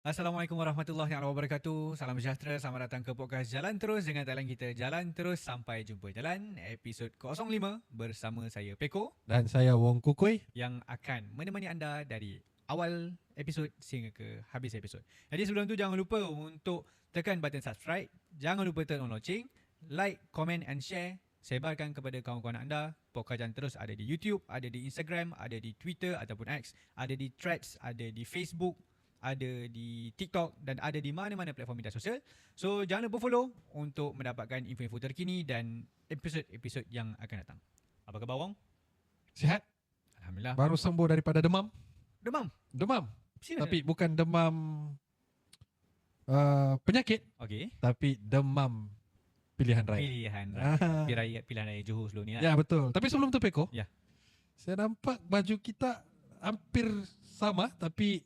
Assalamualaikum warahmatullahi wabarakatuh. Salam sejahtera. Selamat datang ke podcast Jalan Terus dengan tagline kita Jalan Terus Sampai Jumpa Jalan, episod 05 bersama saya Peko Dan saya Wong Kukui. yang akan menemani anda dari awal episod sehingga ke habis episod. Jadi sebelum tu jangan lupa untuk tekan button subscribe, jangan lupa turn on lonceng, like, comment and share. Sebarkan kepada kawan-kawan anda. Podcast Jalan Terus ada di YouTube, ada di Instagram, ada di Twitter ataupun X, ada di Threads, ada di Facebook, ada di TikTok dan ada di mana-mana platform media sosial. So jangan lupa follow untuk mendapatkan info-info terkini dan episod-episod yang akan datang. Apa khabar Wong? Sihat? Alhamdulillah. Baru sembuh daripada demam. Demam? Serius? Tapi bukan demam penyakit, Okey. tapi demam pilihan raya. Pilihan raya. Pilihan raya Johor sebelum ni lah. Ya, betul. Tapi sebelum tu Peko, Ya. saya nampak baju kita hampir sama, tapi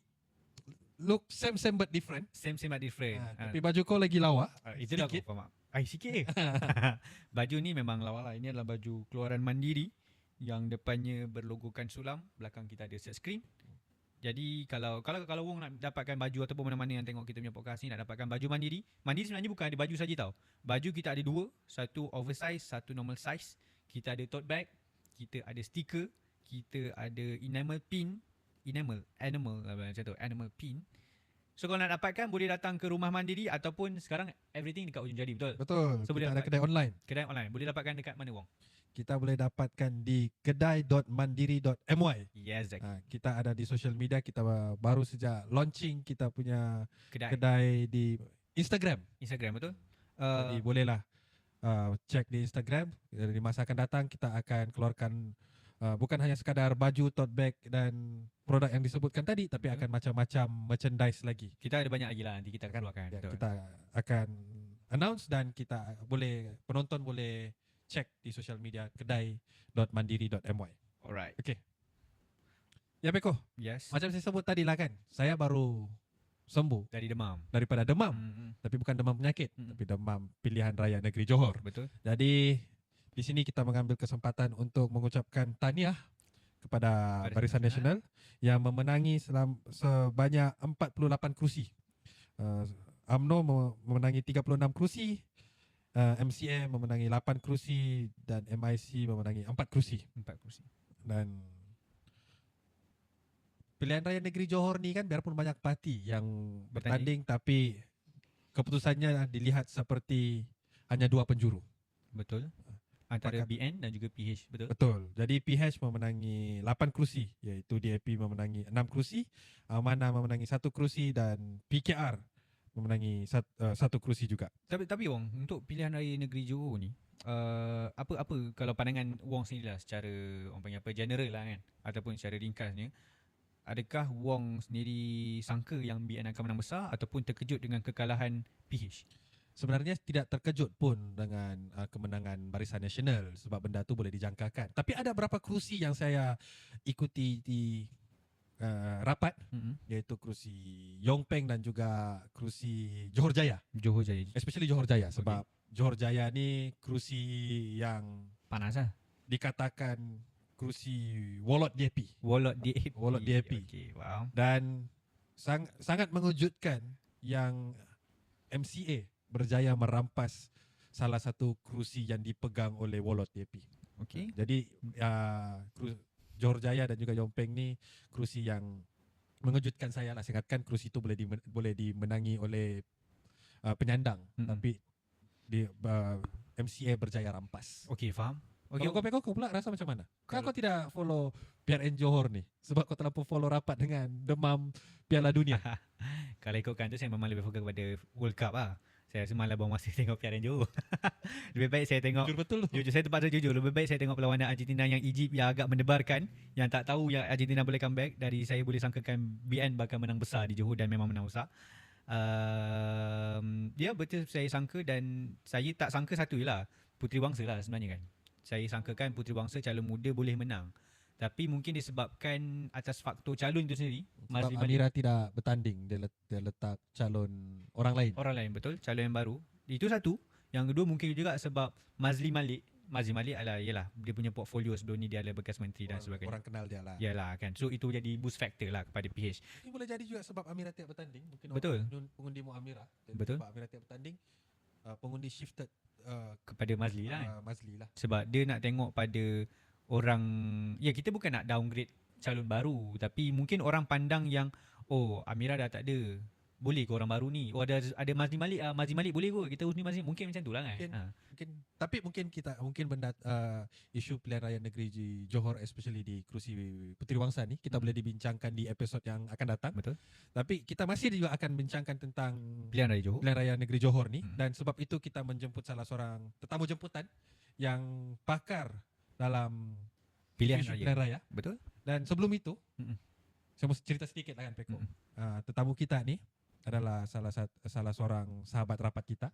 look same but different. Same but different. Tapi baju kau lagi lawa. Itu dah aku sedikit. faham. Sikit je. Baju ni memang lawa lah. Ini adalah baju keluaran Mandiri yang depannya berlogokan sulam, belakang kita ada set screen. Jadi kalau Wong nak dapatkan baju ataupun mana-mana yang tengok kita punya podcast ni nak dapatkan baju Mandiri. Mandiri sebenarnya bukan ada baju saja tau. Baju kita ada dua, satu oversize, satu normal size. Kita ada tote bag, kita ada stiker, kita ada animal macam tu, animal pin. So kalau nak dapatkan boleh datang ke Rumah Mandiri ataupun sekarang everything dekat Ujung Jadi, betul? Betul. So, boleh Kita ada dapat- kedai online. Kedai online. Boleh dapatkan dekat mana Wong? Kita boleh dapatkan di kedai.mandiri.my. Yes, Zack. Kita ada di social media. Kita baru sejak launching kita punya Kedai. kedai di Instagram. Instagram, betul? Jadi bolehlah cek di Instagram. Di masa akan datang kita akan keluarkan bukan hanya sekadar baju, tote bag dan produk yang disebutkan tadi, tapi akan macam-macam merchandise lagi. Kita ada banyak lagi lah nanti kita akan keluarkan. Ya, Betul. kita akan announce dan kita penonton boleh cek di social media kedai.mandiri.my. Alright. Okey. Ya Beko, Yes. macam saya sebut tadi lah kan, saya baru sembuh Dari demam. daripada demam, Hmm. tapi bukan demam penyakit, Mm. tapi demam pilihan raya negeri Johor. Betul. Jadi di sini kita mengambil kesempatan untuk mengucapkan tahniah kepada Barisan Barisan Nasional yang memenangi sebanyak 48 kerusi. UMNO memenangi 36 kerusi, MCA memenangi 8 kerusi dan MIC memenangi 4 kerusi. 4 kursi. Dan pilihan raya negeri Johor ni kan biarpun banyak parti yang bertanding, tapi keputusannya dilihat seperti hanya 2 penjuru. Betul. Antara Pakat. BN dan juga PH. Betul. Betul. Jadi PH memenangi 8 kerusi, iaitu DAP memenangi 6 kerusi, Amanah memenangi 1 kerusi dan PKR memenangi 1 kerusi juga. Tapi Wong, untuk pilihan raya negeri Johor ni, apa kalau pandangan Wong sendiri lah secara orang panggil apa, general lah kan, ataupun secara ringkasnya, adakah Wong sendiri sangka yang BN akan menang besar ataupun terkejut dengan kekalahan PH? Sebenarnya tidak terkejut pun dengan kemenangan Barisan Nasional sebab benda tu boleh dijangkakan. Tapi ada beberapa kerusi yang saya ikuti di rapat, iaitu kerusi Yong Peng dan juga kerusi Johor Jaya. Johor Jaya. Especially Johor Jaya sebab Johor Jaya ni kerusi yang Panas lah. dikatakan kerusi Walot DAP. Wallet DAP. Wallet DAP. Okay, wow. Dan sangat mengejutkan yang MCA berjaya merampas salah satu kerusi yang dipegang oleh Walot DAP. Okay. Jadi Johor Jaya dan juga Yong Peng ni kerusi yang mengejutkan saya lah. Saya katakan kerusi itu boleh dimenangi oleh penyandang, tapi MCA berjaya rampas. Okay, faham. Okay, Okay, kau pula rasa macam mana? Kalau- Kau tidak follow PRN Johor ni sebab kau terlalu follow rapat dengan demam Piala Dunia. kalau ikutkan tu saya memang lebih fokus kepada World Cup lah. Saya rasa malah buang masa tengok PRN Johor. Lebih baik saya tengok Jujur betul tu. Jujur, saya terpaksa jujur. Lebih baik saya tengok perlawanan Argentina yang Egypt yang agak mendebarkan. Yang tak tahu yang Argentina boleh comeback. Dari saya boleh sangkakan BN bakal menang besar di Johor dan memang menang besar. Dia betul saya sangka dan saya tak sangka satu je lah. Puteri Wangsa lah sebenarnya kan. Saya sangkakan Puteri Wangsa calon muda boleh menang. Tapi mungkin disebabkan atas faktor calon itu sendiri. Sebab Mazli Malik, Amira tidak bertanding, dia letak calon orang lain. orang lain betul, calon yang baru. Itu satu. Yang kedua mungkin juga sebab Mazli Malik Mazli Malik adalah yalah dia punya portfolio sebelum ni dia adalah bekas menteri dan sebagainya. Orang kenal dia lah. Yalah kan. So itu jadi boost factor lah kepada PH. Ini boleh jadi juga sebab Amira tiap bertanding. Mungkin Betul. pengundi mu Amira. Dan Betul. sebab Amira tiap bertanding, pengundi shifted Kepada Mazli lah kan. Mazli lah. Sebab dia nak tengok pada orang, ya kita bukan nak downgrade calon baru, tapi mungkin orang pandang yang Amira dah tak ada, boleh ke orang baru ni, ada Mazli Malik, Mazli Malik boleh ke kita usni Mazli, mungkin macam tu lah kan. Mungkin benda isu pilihan raya negeri di Johor, especially di kerusi Puteri Wangsa ni, kita boleh dibincangkan di episod yang akan datang. Betul. Tapi kita masih juga akan bincangkan tentang Pilihan raya Johor, pilihan raya negeri Johor ni, dan sebab itu kita menjemput salah seorang tetamu jemputan yang pakar dalam pilihan isu raya. pilihan raya. Betul. Dan sebelum itu, saya mau cerita sedikit lah kan Peko. Tetamu kita ni adalah salah seorang sahabat rapat kita.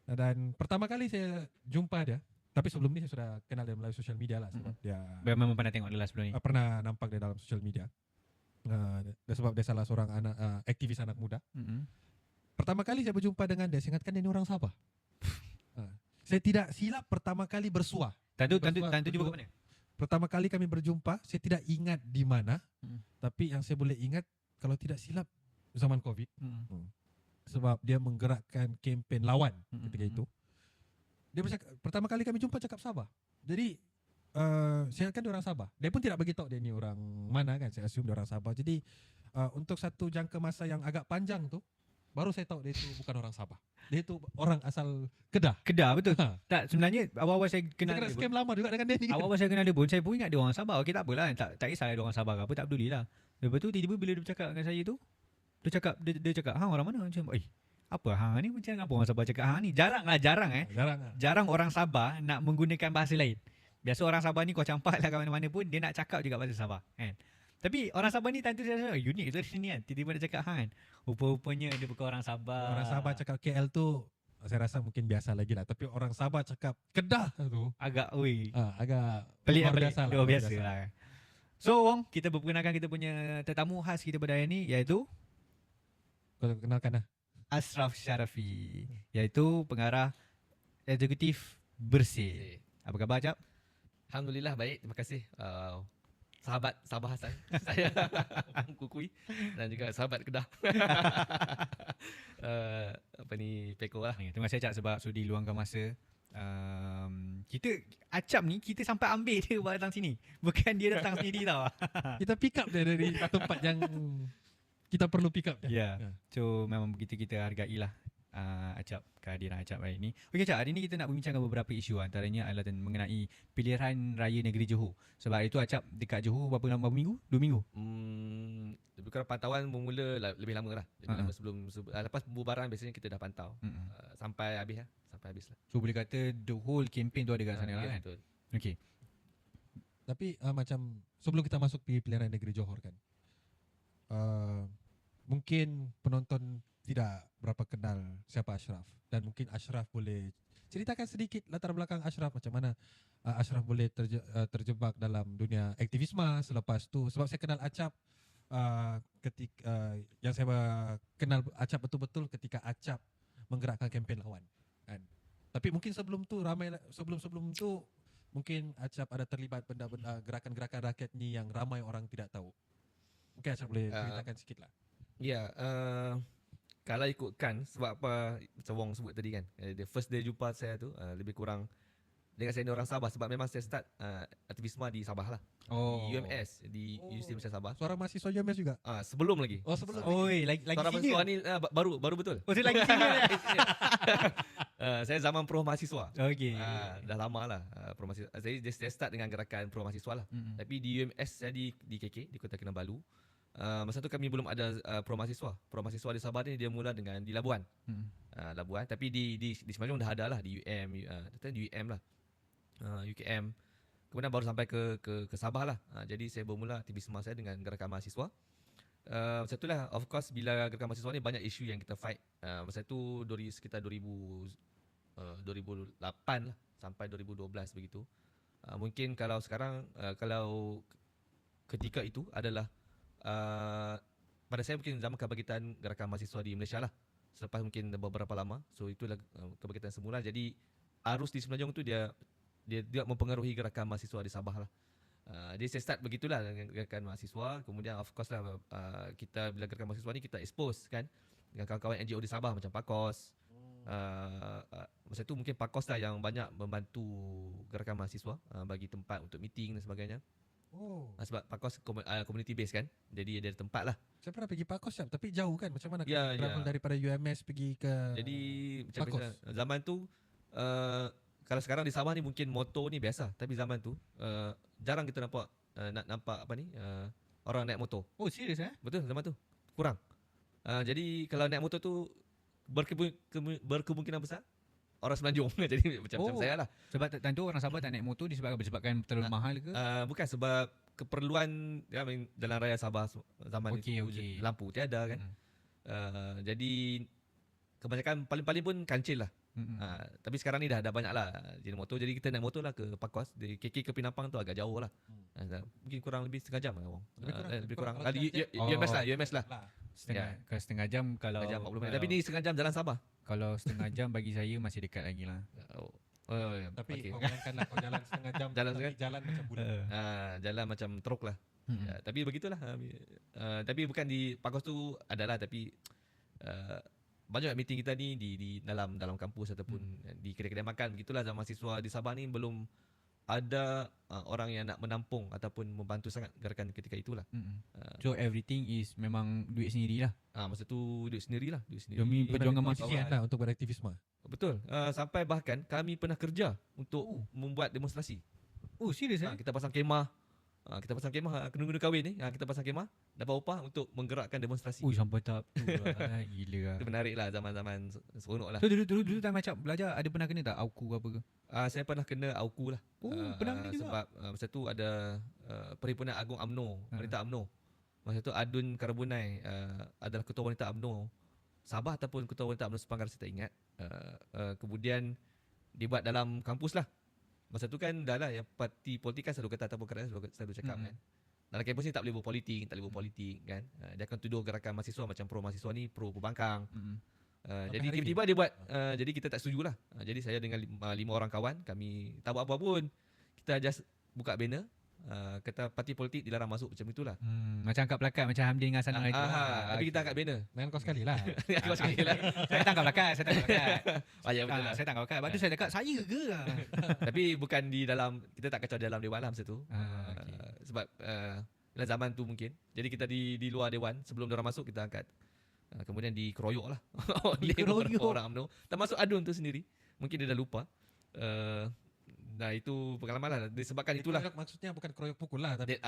Dan pertama kali saya jumpa dia, tapi sebelum ni saya sudah kenal dia melalui social media lah, sebab dia Memang pernah tengok dia lah sebelum ni. pernah nampak dia dalam social media. Dan sebab dia salah seorang aktivis anak muda. Pertama kali saya berjumpa dengan dia, saya ingatkan dia ni orang Sabah. Saya tidak silap pertama kali bersua. Tentu jumpa kat mana? Pertama kali kami berjumpa, saya tidak ingat di mana. Tapi yang saya boleh ingat, kalau tidak silap, zaman Covid. Sebab dia menggerakkan kempen lawan ketika itu. Dia pertama kali kami jumpa cakap Sabah. Jadi saya kan dia orang Sabah. Dia pun tidak beritahu dia ni orang mana kan. Saya assume dia orang Sabah. Jadi untuk satu jangka masa yang agak panjang tu, baru saya tahu dia itu bukan orang Sabah. Dia itu orang asal Kedah. Kedah, betul. Tak, sebenarnya awal-awal saya kenal Saya kena dia scam lama juga dengan dia ni. Awal-awal saya kenal dia pun, saya pun ingat dia orang Sabah. Okey, tak apalah, tak kisahlah dia orang Sabah ke apa, tak peduli lah. Lepas tu tiba-tiba bila dia bercakap dengan saya tu, dia cakap hang orang mana? Macam apa hang ni, macam apa orang Sabah cakap hang ni? Jarang orang Sabah nak menggunakan bahasa lain. Biasa orang Sabah ni kau campak lah kat mana-mana pun dia nak cakap juga bahasa Sabah kan. Tapi orang Sabah ni tentu saya unik tu sini kan. Tiba-tiba dia cakap hang kan. Rupa-rupanya dia bukan orang Sabah. Orang Sabah cakap KL tu saya rasa mungkin biasa lagi lah. Tapi orang Sabah cakap Kedah tu agak agak pelik luar biasa lah. So Wong, kita berkenalkan kita punya tetamu khas kita pada hari ni, iaitu Kau kenalkan lah. Ashraf Sharafi, iaitu pengarah eksekutif Bersih. Apa khabar Cap? Alhamdulillah baik, terima kasih sahabat Sabah Hasan saya Kukui dan juga sahabat Kedah. Peko lah. Terima kasih Cap sebab sudi luangkan masa. Acap ni kita sampai ambil dia buat datang sini. Bukan dia datang sendiri tau. Kita pick up dia dari tempat yang kita perlu pick up dia. So memang begitu, kita hargailah Acap, kehadiran Acap hari ini. Okey Acap, hari ini kita nak membincangkan beberapa isu, antaranya adalah mengenai pilihan raya negeri Johor. Sebab itu Acap dekat Johor berapa minggu? 2 minggu? Lebih kurang pantauan bermula lebih lama lah. Lebih lama sebelum lepas pembubaran biasanya kita dah pantau sampai habis lah. So boleh kata the whole campaign tu ada kat sana lah kan? Betul. Okey. Tapi macam sebelum kita masuk pilihan raya negeri Johor kan, mungkin penonton tidak berapa kenal siapa Ashraf, dan mungkin Ashraf boleh ceritakan sedikit latar belakang Ashraf, macam mana Ashraf boleh terjebak dalam dunia aktivisme selepas tu. Sebab saya kenal Acap ketika yang saya kenal Acap betul-betul ketika Acap menggerakkan kempen lawan kan. Tapi mungkin sebelum tu sebelum tu mungkin Acap ada terlibat benda-benda gerakan-gerakan rakyat ni yang ramai orang tidak tahu. Mungkin Acap boleh ceritakan sikit lah. Ya, kalau ikutkan sebab apa macam Wong sebut tadi kan, the first day jumpa saya tu lebih kurang dengan saya ni orang Sabah, sebab memang saya start aktivisme di Sabah lah. Di UMS, di Universiti Malaysia Sabah. Suara mahasiswa UMS juga? Sebelum lagi. Sebelum. Lagi suara mahasiswa ni baru betul. Saya lagi senior. Saya zaman pro mahasiswa. Okey. Dah lama lah pro mahasiswa. Saya start dengan gerakan pro mahasiswa lah. Tapi di UMS saya di KK, di Kota Kinabalu. Masa tu kami belum ada pro mahasiswa. Pro mahasiswa di Sabah ni dia mula dengan di Labuan. Labuan, tapi di Semenanjung dah ada lah, di UM lah. UKM. Kemudian baru sampai ke Sabah lah. Jadi saya bermula aktivisme saya dengan gerakan mahasiswa. Masa tu lah, of course, bila gerakan mahasiswa ni banyak isu yang kita fight. Masa tu sekitar 2008 lah sampai 2012 begitu. Mungkin kalau sekarang, kalau ketika itu adalah pada saya mungkin zaman kebangkitan gerakan mahasiswa di Malaysia lah. Selepas mungkin beberapa lama. So itulah kebangkitan semula. Jadi arus di Semenanjung tu dia dia tidak mempengaruhi gerakan mahasiswa di Sabah lah. Jadi saya start begitulah dengan gerakan mahasiswa. Kemudian of course lah kita bila gerakan mahasiswa ni kita expose kan dengan kawan-kawan NGO di Sabah macam PAKOS. Masa tu mungkin PAKOS lah yang banyak membantu gerakan mahasiswa bagi tempat untuk meeting dan sebagainya. Sebab PAKOS community based kan. Jadi dia ada tempat lah. Saya pernah pergi Pakos tapi jauh kan. Macam mana Ya, travel daripada UMS pergi ke Jadi macam PAKOS? biasa, zaman tu kalau sekarang di Sabah ni mungkin motor ni biasa, tapi zaman tu jarang kita nampak nak nampak apa ni orang naik motor. Oh, serius Betul, zaman tu kurang. Jadi kalau naik motor tu berkemungkinan besar orang Semenanjung. Jadi macam saya lah. Sebab tentu orang Sabah tak naik motor disebabkan terlalu mahal ke? Bukan sebab keperluan jalan raya Sabah zaman itu lampu tiada kan. Jadi kebanyakan paling-paling pun kancil lah. Tapi sekarang ni dah banyak lah jenis motor. Jadi kita naik motor lah ke PAKOS. Dari KK ke Pinapang tu agak jauh lah. Mungkin kurang lebih setengah jam lah. Lebih kurang. UMS lah. Setengah jam kalau setengah jam 40 minit. Tapi ni setengah jam jalan Sabah. Kalau setengah jam bagi saya masih dekat lagi lah. Tapi kau bayangkanlah kau jalan setengah jam jalan macam bulan. Jalan macam truk lah. Tapi begitulah. Tapi bukan di PAKOS tu adalah, tapi banyak meeting kita ni di dalam kampus ataupun di kedai-kedai makan. Begitulah mahasiswa di Sabah ni belum ada orang yang nak menampung ataupun membantu sangat gerakan ketika itulah. So everything is memang duit sendiri lah. Masa tu duit sendiri lah. Demi perjuangan mahasiswa lah untuk beraktivisme. Betul. Sampai bahkan kami pernah kerja untuk membuat demonstrasi. Oh, serius Kita pasang kemah. Kita pasang kemah kena-kena kahwin ni. Kita pasang kemah, dapat upah untuk menggerakkan demonstrasi. Sampai tahap tu lah. Gila lah. Itu menarik lah, zaman-zaman seronok lah. So dulu time macam belajar ada pernah kena tak AUKU ke apa ke? Saya pernah kena AUKU lah. Pernah kena juga. Sebab masa tu ada Perhimpunan Agung UMNO, wanita UMNO. Masa tu Adun Karabunai adalah ketua wanita UMNO Sabah ataupun ketua wanita UMNO Sepanggar, saya tak ingat. Kemudian dibuat dalam kampus lah. Masa tu kan dah lah yang parti politik kan selalu kata ataupun kerajaan selalu cakap kan. Dalam kampus ni tak boleh berpolitik, kan. Dia akan tuduh gerakan mahasiswa macam pro mahasiswa ni pro pembangkang. Jadi tiba-tiba dia buat jadi kita tak setuju lah. Jadi saya dengan 5 orang kawan, kami tak buat apa pun. Kita just buka banner, kata parti politik dilarang masuk, macam itulah. Macam angkat plakat macam Hamdi dengan Hasan itu. Tapi kita angkat banner. Dengan kau sekali lah. Kau sekali lah. Saya tangkap plakat. Ya betul lah. Saya tangkap plakat. Lepas tu saya dekat saya ke? Tapi bukan di dalam, kita tak kacau dalam dewan lah masa tu. Sebab dalam zaman tu mungkin. Jadi kita di luar dewan, sebelum diorang masuk kita angkat. Kemudian dikeroyok lah oleh beberapa orang UMNO, termasuk Adun tu sendiri. Mungkin dia dah lupa. Nah itu pengalaman lah. Disebabkan itulah. Maksudnya bukan keroyok pukul lah, tapi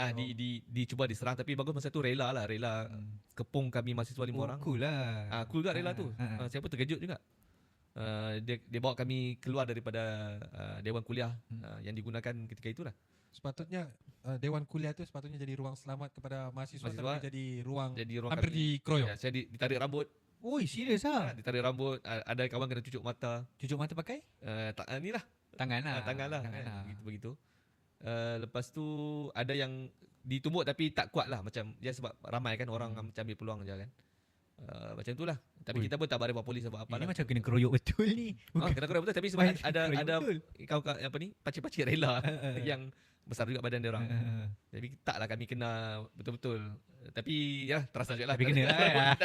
dicuba diserang. Tapi bagus masa tu rela kepung kami mahasiswa 5 orang. Cool lah. Cool juga rela tu. Saya pun terkejut juga. Dia bawa kami keluar daripada dewan kuliah yang digunakan ketika itulah. Sepatutnya dewan kuliah tu sepatutnya jadi ruang selamat kepada mahasiswa, tapi jadi ruang hampir kami, dikeroyok. saya ditarik rambut. Oi, serius ah? Ditarik rambut. Ada kawan kena cucuk mata. Cucuk mata pakai? Ni lah. Tangan lah. Begitu. Lepas tu ada yang ditumbuk tapi tak kuat lah. Macam dia sebab ramai kan orang macam ambil peluang je kan. Macam itulah. Tapi kita pun tak bari buat polis apa Ini lah. macam kena keroyok betul ni. Kena keroyok betul, tapi sebab ada kawan apa ni, pakcik-pakcik rela yang besar juga badan dia orang. Jadi taklah kami kena betul-betul. Tapi ya terasa juga lah. Tapi kena lah.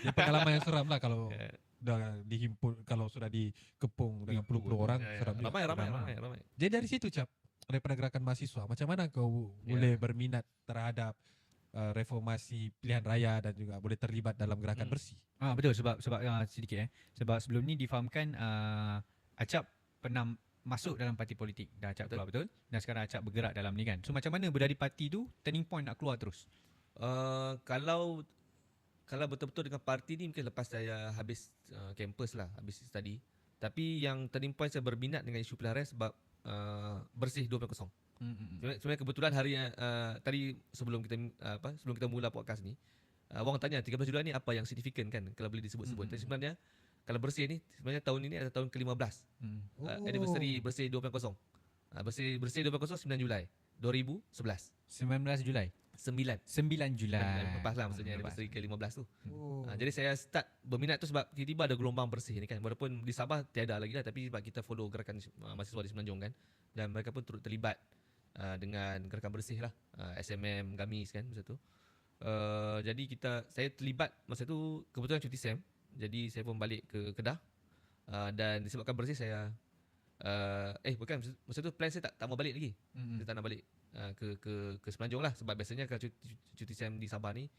Dia pengalaman yang seram lah kalau dah dihimpun, kalau sudah dikepung dengan puluh-puluh orang. Seram juga. Ramai. Jadi dari situ Cap, daripada gerakan mahasiswa, macam mana kau boleh berminat terhadap reformasi pilihan raya dan juga boleh terlibat dalam gerakan bersih? Betul, sebab sedikit sebab sebelum ni difahamkan Acap pernah masuk dalam parti politik. Dah Acap keluar, betul? Dan sekarang Acap bergerak dalam ni kan. So macam mana dari parti tu turning point nak keluar terus? Kalau betul-betul dengan parti ni mungkin lepas saya habis kampus lah, habis study. Tapi yang turning point saya berminat dengan isu pilihan raya sebab Bersih 2.0. Sebenarnya kebetulan hari tadi sebelum kita mula podcast ni, orang tanya 13 Julai ni apa yang signifikan kan kalau boleh disebut-sebut. Tapi sebenarnya kalau Bersih ni sebenarnya tahun ini adalah tahun ke-15. Anniversary Bersih 2.0. Bersih 2.0 9 Julai 2011. 19 Julai. 9 9 Julai. lepas lah, maksudnya Lepas. anniversary ke-15 tu. Oh. Jadi saya start berminat tu sebab tiba-tiba ada gelombang bersih ni kan. Walaupun di Sabah tiada lagi lah, tapi sebab kita follow gerakan mahasiswa di Semenanjung kan, dan mereka pun turut terlibat dengan gerakan bersih lah, SMM, Gamis kan masa tu. Jadi saya terlibat masa tu, kebetulan cuti SEM. Jadi saya pun balik ke Kedah, dan disebabkan bersih saya bukan, masa tu plan saya tak mau balik lagi. Saya tak nak balik ke Semenanjung lah, sebab biasanya kalau cuti SEM di Sabah ni,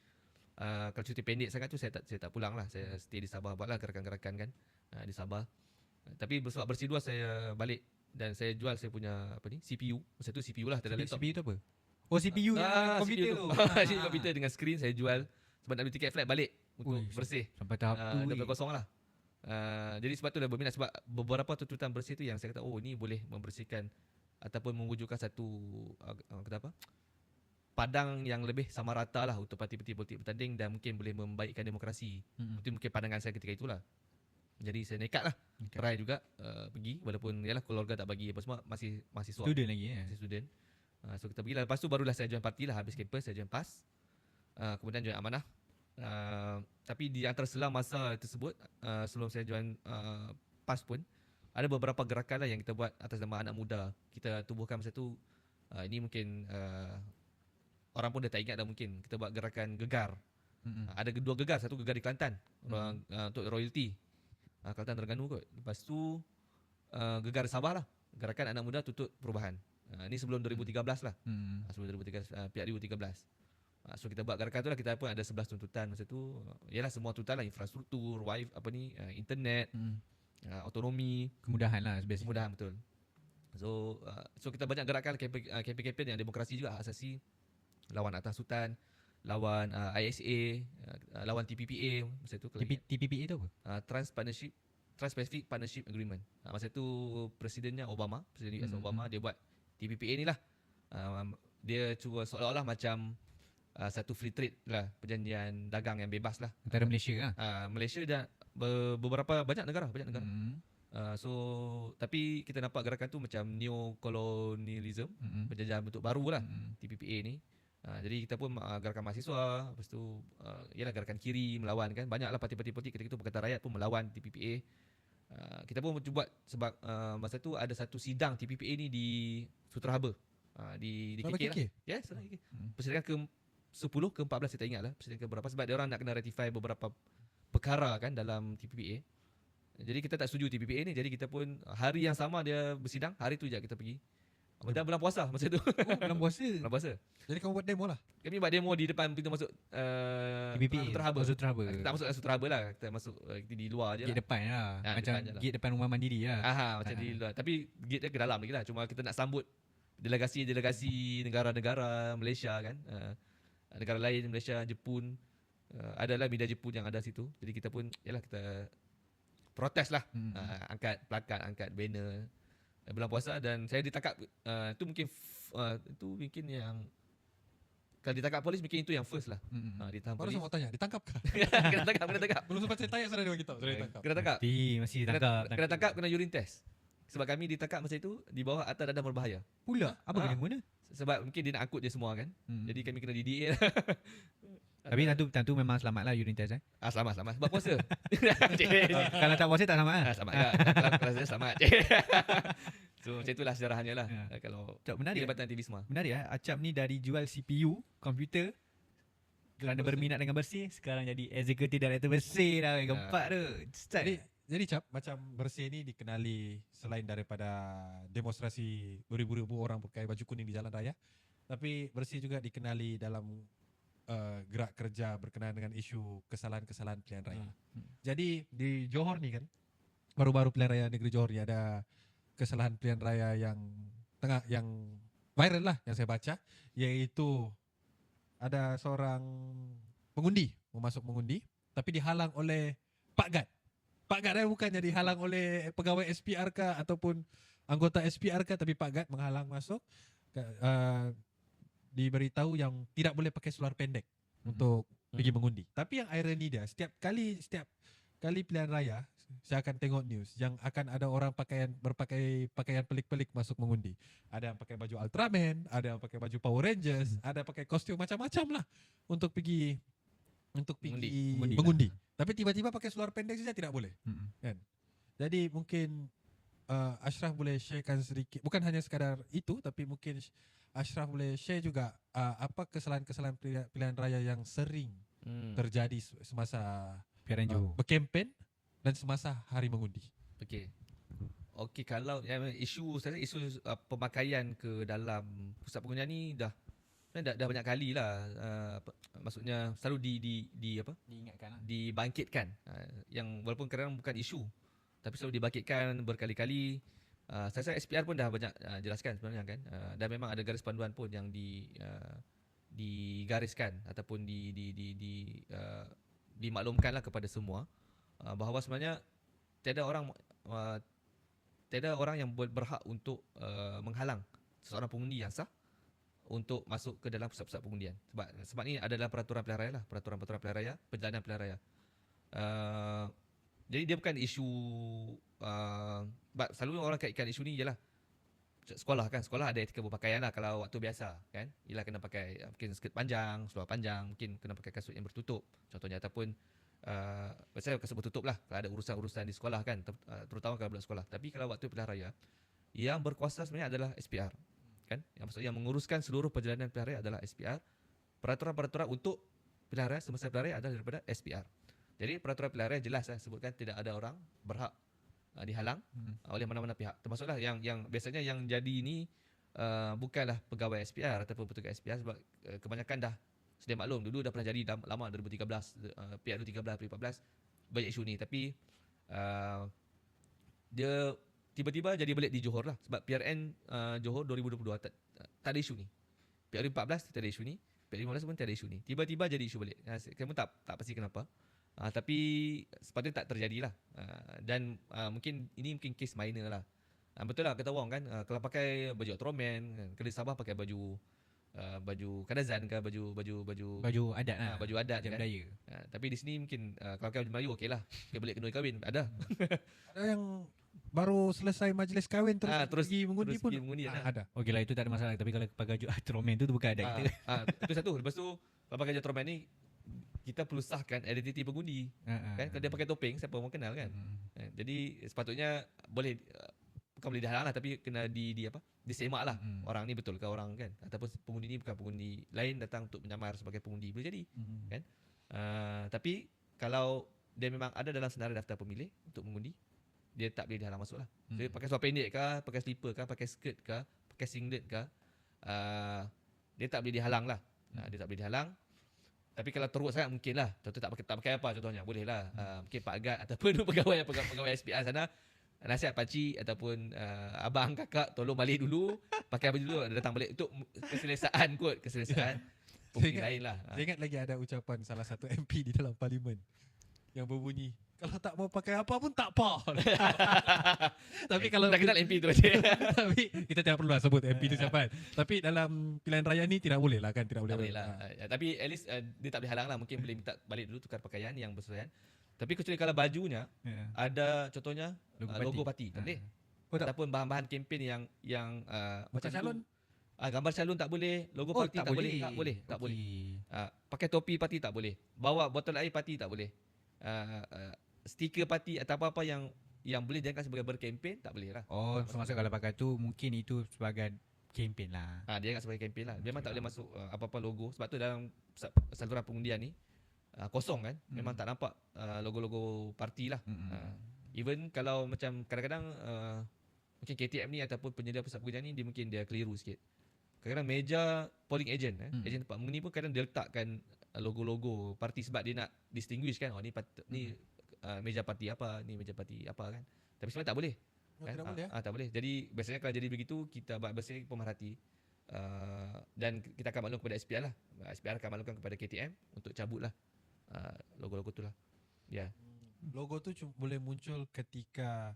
kalau cuti pendek sangat tu saya tak pulang lah. Saya stay di Sabah, buatlah gerakan-gerakan kan di Sabah. Tapi sebab bersih 2 saya balik dan saya jual saya punya CPU. Masa tu CPU lah, tiada laptop. CPU tu apa? Oh, CPU yang komputer tu. CPU komputer dengan skrin saya jual sebab nak beli tiket flight balik untuk bersih. Sampai tahap tu. Dah berkosong lah. Jadi sebab tu dah berminat, sebab beberapa tuntutan bersih tu yang saya kata ni boleh membersihkan ataupun mewujudkan satu padang yang lebih sama rata lah untuk parti-parti politik bertanding, dan mungkin boleh membaikkan demokrasi. Itu mungkin pandangan saya ketika itulah. Jadi saya nekat lah, try juga pergi, walaupun yalah keluarga tak bagi apa semua, masih mahasiswa, Student lagi masih student. So kita pergilah. Lepas tu barulah saya join parti lah, habis campus saya join PAS, kemudian join Amanah. Tapi di antara selang masa tersebut, sebelum saya join PAS pun ada beberapa gerakan lah yang kita buat atas nama anak muda. Kita tubuhkan masa tu, ini mungkin orang pun dah tak ingat dah, mungkin kita buat gerakan gegar. Ada 2 gegar, satu gegar di Kelantan untuk royalty, Kelantan Terengganu kot. Lepas tu gegar Sabah lah, gerakan anak muda tuntut perubahan. Ini sebelum 2013 lah. Sebelum 2013, pihak 2013. So kita buat gerakan tu lah, kita pun ada 11 tuntutan masa tu. Yalah semua tuntutan lah, infrastruktur, internet, autonomi, kemudahan lah basically. kemudahan betul. So kita banyak gerakan kempen-kempen yang demokrasi juga, hak asasi, lawan atas sultan, lawan ISA, lawan TPPA masa tu. TPPA tu apa? Trans-Pacific Partnership Agreement. Masa tu presidennya Obama, Presiden US Obama, dia buat TPPA ni lah. Dia cuba seolah-olah macam satu free trade lah, perjanjian dagang yang bebas lah Antara Malaysia lah. Malaysia dan beberapa banyak negara. So tapi kita nampak gerakan tu macam neo-colonialism, penjajahan bentuk baru lah, TPPA ni. Jadi kita pun gerakan mahasiswa, lepas tu ialah gerakan kiri melawan kan, banyaklah parti-parti politik ketika itu, Pakatan Rakyat pun melawan TPPA. Kita pun cuba sebab masa tu ada satu sidang TPPA ni di Sutra Harbour, di KK lah. Ya, Sutra KK. Persidangan ke-10 ke-14 saya tak ingat lah persidangan ke berapa, sebab dia orang nak kena ratify beberapa perkara kan dalam TPPA. Jadi kita tak setuju TPPA ni, jadi kita pun hari yang sama dia bersidang, hari tu je kita pergi. Dan bulan puasa masa tu. Bulan puasa. Bulan puasa. Jadi kamu buat demo lah. Kami buat demo di depan pintu masuk TPPA. Sutra Harbour. Sutra Harbour. Kita tak masuk dalam Sutra Harbour lah, kita masuk kita di luar je Gate lah. depan lah. Macam depan je lah. gate depan rumah mandiri lah. Macam di luar. Tapi gate dia ke dalam lagi lah. Cuma kita nak sambut delegasi negara-negara Malaysia kan. Negara lain, Malaysia, Jepun. Adalah media Jepun yang ada situ. Jadi kita pun yalah kita protes lah. Angkat plakat, angkat banner bulan puasa, dan saya ditangkap. Itu mungkin yang kalau ditangkap polis mungkin itu yang first lah. Ditahan Baru polis. saya mau tanya, ditangkap kah? Kena tangkap. Belum sempat saya tanya sudah dengan kita. Sudah ditangkap. Kena tangkap. Masih tangkap. Kena tangkap, kena urine test. Sebab kami ditangkap masa itu di bawah atas radar berbahaya. Pula? Apa kena guna? Sebab mungkin dia nak angkut je semua kan. Jadi kami kena DDA lah. Tapi tentu memang selamat lah urine test Selamat. Sebab puasa. Kalau tak puasa tak selamat lah. Selamat juga. Kalau saya selamat. So macam itulah sejarahnya lah. Kalau Menarik. Jabatan Aktivisme. Menarik Acap ni dari jual CPU, komputer, kerana berminat dengan bersih, sekarang jadi executive director bersih dah. Gempak tu. Start. Jadi Cap, macam bersih ni dikenali selain daripada demonstrasi beribu-ribu orang pakai baju kuning di jalan raya, tapi bersih juga dikenali dalam gerak kerja berkenaan dengan isu kesalahan-kesalahan pilihan raya. Jadi di Johor ni kan, baru-baru pilihan raya negeri Johor ni ada kesalahan pilihan raya yang viral lah yang saya baca, iaitu ada seorang pengundi mau masuk mengundi tapi dihalang oleh Pak Gad. Pak Gad bukannya dihalang oleh pegawai SPR kah ataupun anggota SPR kah, tapi Pak Gad menghalang masuk. Diberitahu yang tidak boleh pakai seluar pendek untuk pergi mengundi. Tapi yang ironi dia, setiap kali pilihan raya, saya akan tengok news yang akan ada orang berpakai pakaian pelik-pelik masuk mengundi. Ada yang pakai baju Ultraman, ada yang pakai baju Power Rangers, ada pakai kostum macam-macam lah untuk pergi mengundi. Tapi tiba-tiba pakai seluar pendek saja tidak boleh. Kan? Jadi mungkin Ashraf boleh sharekan sedikit, bukan hanya sekadar itu, tapi mungkin Ashraf boleh share juga apa kesalahan-kesalahan pilihan raya yang sering terjadi semasa berkempen dan semasa hari mengundi. Okey, kalau isu pemakaian ke dalam pusat pengundian ni dah banyak kali lah, maksudnya selalu diingatkan lah, dibangkitkan, yang walaupun kadang bukan isu tapi selalu dibangkitkan berkali-kali. Saya rasa SPR pun dah banyak jelaskan sebenarnya kan, dan memang ada garis panduan pun yang digariskan ataupun dimaklumkanlah kepada semua, bahawa sebenarnya tiada orang yang berhak untuk menghalang seseorang pengundi yang sah untuk masuk ke dalam pusat-pusat pengundian. Sebab ni adalah peraturan pilihan raya lah, peraturan pilihan raya, perjalanan pilihan raya. Jadi dia bukan isu, selalu orang kaitkan isu ni jelah sekolah kan. Sekolah ada etika berpakaian lah kalau waktu biasa kan. Ialah kena pakai mungkin skirt panjang, seluar panjang, mungkin kena pakai kasut yang bertutup contohnya, ataupun biasanya kasut bertutup lah kalau ada urusan-urusan di sekolah kan, terutama kalau budak sekolah. Tapi kalau waktu pilihan raya, yang berkuasa sebenarnya adalah SPR kan. Yang maksudnya menguruskan seluruh perjalanan pilihan raya adalah SPR. Peraturan-peraturan untuk pilihan raya semasa pilihan raya adalah daripada SPR. Jadi peraturan pilihan raya jelas sebutkan tidak ada orang berhak dihalang oleh mana-mana pihak. Termasuklah yang biasanya yang jadi ini bukanlah pegawai SPR ataupun petugas SPR, sebab kebanyakan dah sedia maklum, dulu dah pernah jadi lama 2013, PRU 13, 2014 banyak isu ni, tapi dia tiba-tiba jadi belit di Johor lah, sebab PRN Johor 2022 tak ada isu ni. PRU 14 tak ada isu ni, PRU 15 pun tak ada isu ni. Tiba-tiba jadi isu balik. Saya pun tak pasti kenapa. Tapi sepatutnya tak terjadilah. Dan mungkin case minor lah. Betul lah kata Wong kan, kalau pakai baju Ultraman kan, kalau di Sabah pakai baju kadazan ke, baju adat lah, baju adat kan. budaya. Tapi di sini mungkin kalau kau Melayu okeylah, kau boleh kena kahwin ada. Ada yang baru selesai majlis kahwin terus pergi mengundi pun ada. Okeylah, itu tak ada masalah. Tapi kalau pakai baju Ultraman tu bukan adat kita. Itu satu. Lepas tu kalau pakai baju Ultraman ni, kita perlu sahkan identiti pengundi. Kan kalau dia pakai topeng, siapa orang kenal kan. Jadi sepatutnya boleh, bukan boleh dihalang lah, tapi kena disemak lah. Orang ni betul ke orang kan, ataupun pengundi ni bukan pengundi lain datang untuk menyamar sebagai pengundi, boleh jadi kan. Tapi kalau dia memang ada dalam senarai daftar pemilih untuk mengundi, dia tak boleh dihalang masuk lah. Dia pakai seluar pendek ke, pakai slipper ke, pakai skirt ke, pakai singlet ke, dia tak boleh dihalang lah. Dia tak boleh dihalang. Tapi kalau teruk sangat mungkin lah, contoh tak pakai apa contohnya, boleh lah. Mungkin Pak Agad ataupun pegawai SPR sana, nasihat pakcik ataupun abang kakak tolong balik dulu, pakai baju dulu, datang balik untuk keselesaan kot, keselesaan pemilih lain lah. Saya ingat lagi ada ucapan salah satu MP di dalam parlimen yang berbunyi, kalau tak mau pakai apa pun tak apa. Tapi kalau tak kenal MP tu aja. Tapi kita tidak perlu lah sebut MP tu siapa. Tapi dalam pilihan raya ni tidak boleh lah kan, tidak boleh lah. Tapi at least dia tak boleh halang lah, mungkin boleh minta balik dulu tukar pakaian yang bersesuaian. Tapi kecuali kalau bajunya ada contohnya logo parti, tak boleh. Ataupun bahan-bahan kempen yang macam calon, gambar calon tak boleh, logo parti tak boleh. Pakai topi parti tak boleh. Bawa botol air parti tak boleh. Stiker parti atau apa-apa yang boleh dijadikan sebagai berkempen tak boleh lah. Maksud kalau pakai tu mungkin itu sebagai kempen lah. Dia ingat sebagai kempen lah. Memang tak boleh masuk apa-apa logo. Sebab tu dalam saluran pengundian ni kosong kan. Memang tak nampak logo-logo parti lah. Even kalau macam kadang-kadang mungkin KTM ni ataupun penyedia pusat pengundian ni, dia mungkin keliru sikit. Kadang-kadang meja polling agent agent tempat mengundi pun kadang dia letakkan logo-logo parti sebab dia nak distinguish kan. Ni meja parti apa, ni meja parti apa kan. Tapi sebenarnya tak boleh. Tak boleh. Jadi biasanya kalau jadi begitu, kita biasanya pemerhati dan kita akan maklum kepada SPR lah. SPR akan maklumkan kepada KTM untuk cabut lah logo-logo tu lah. Logo tu boleh muncul ketika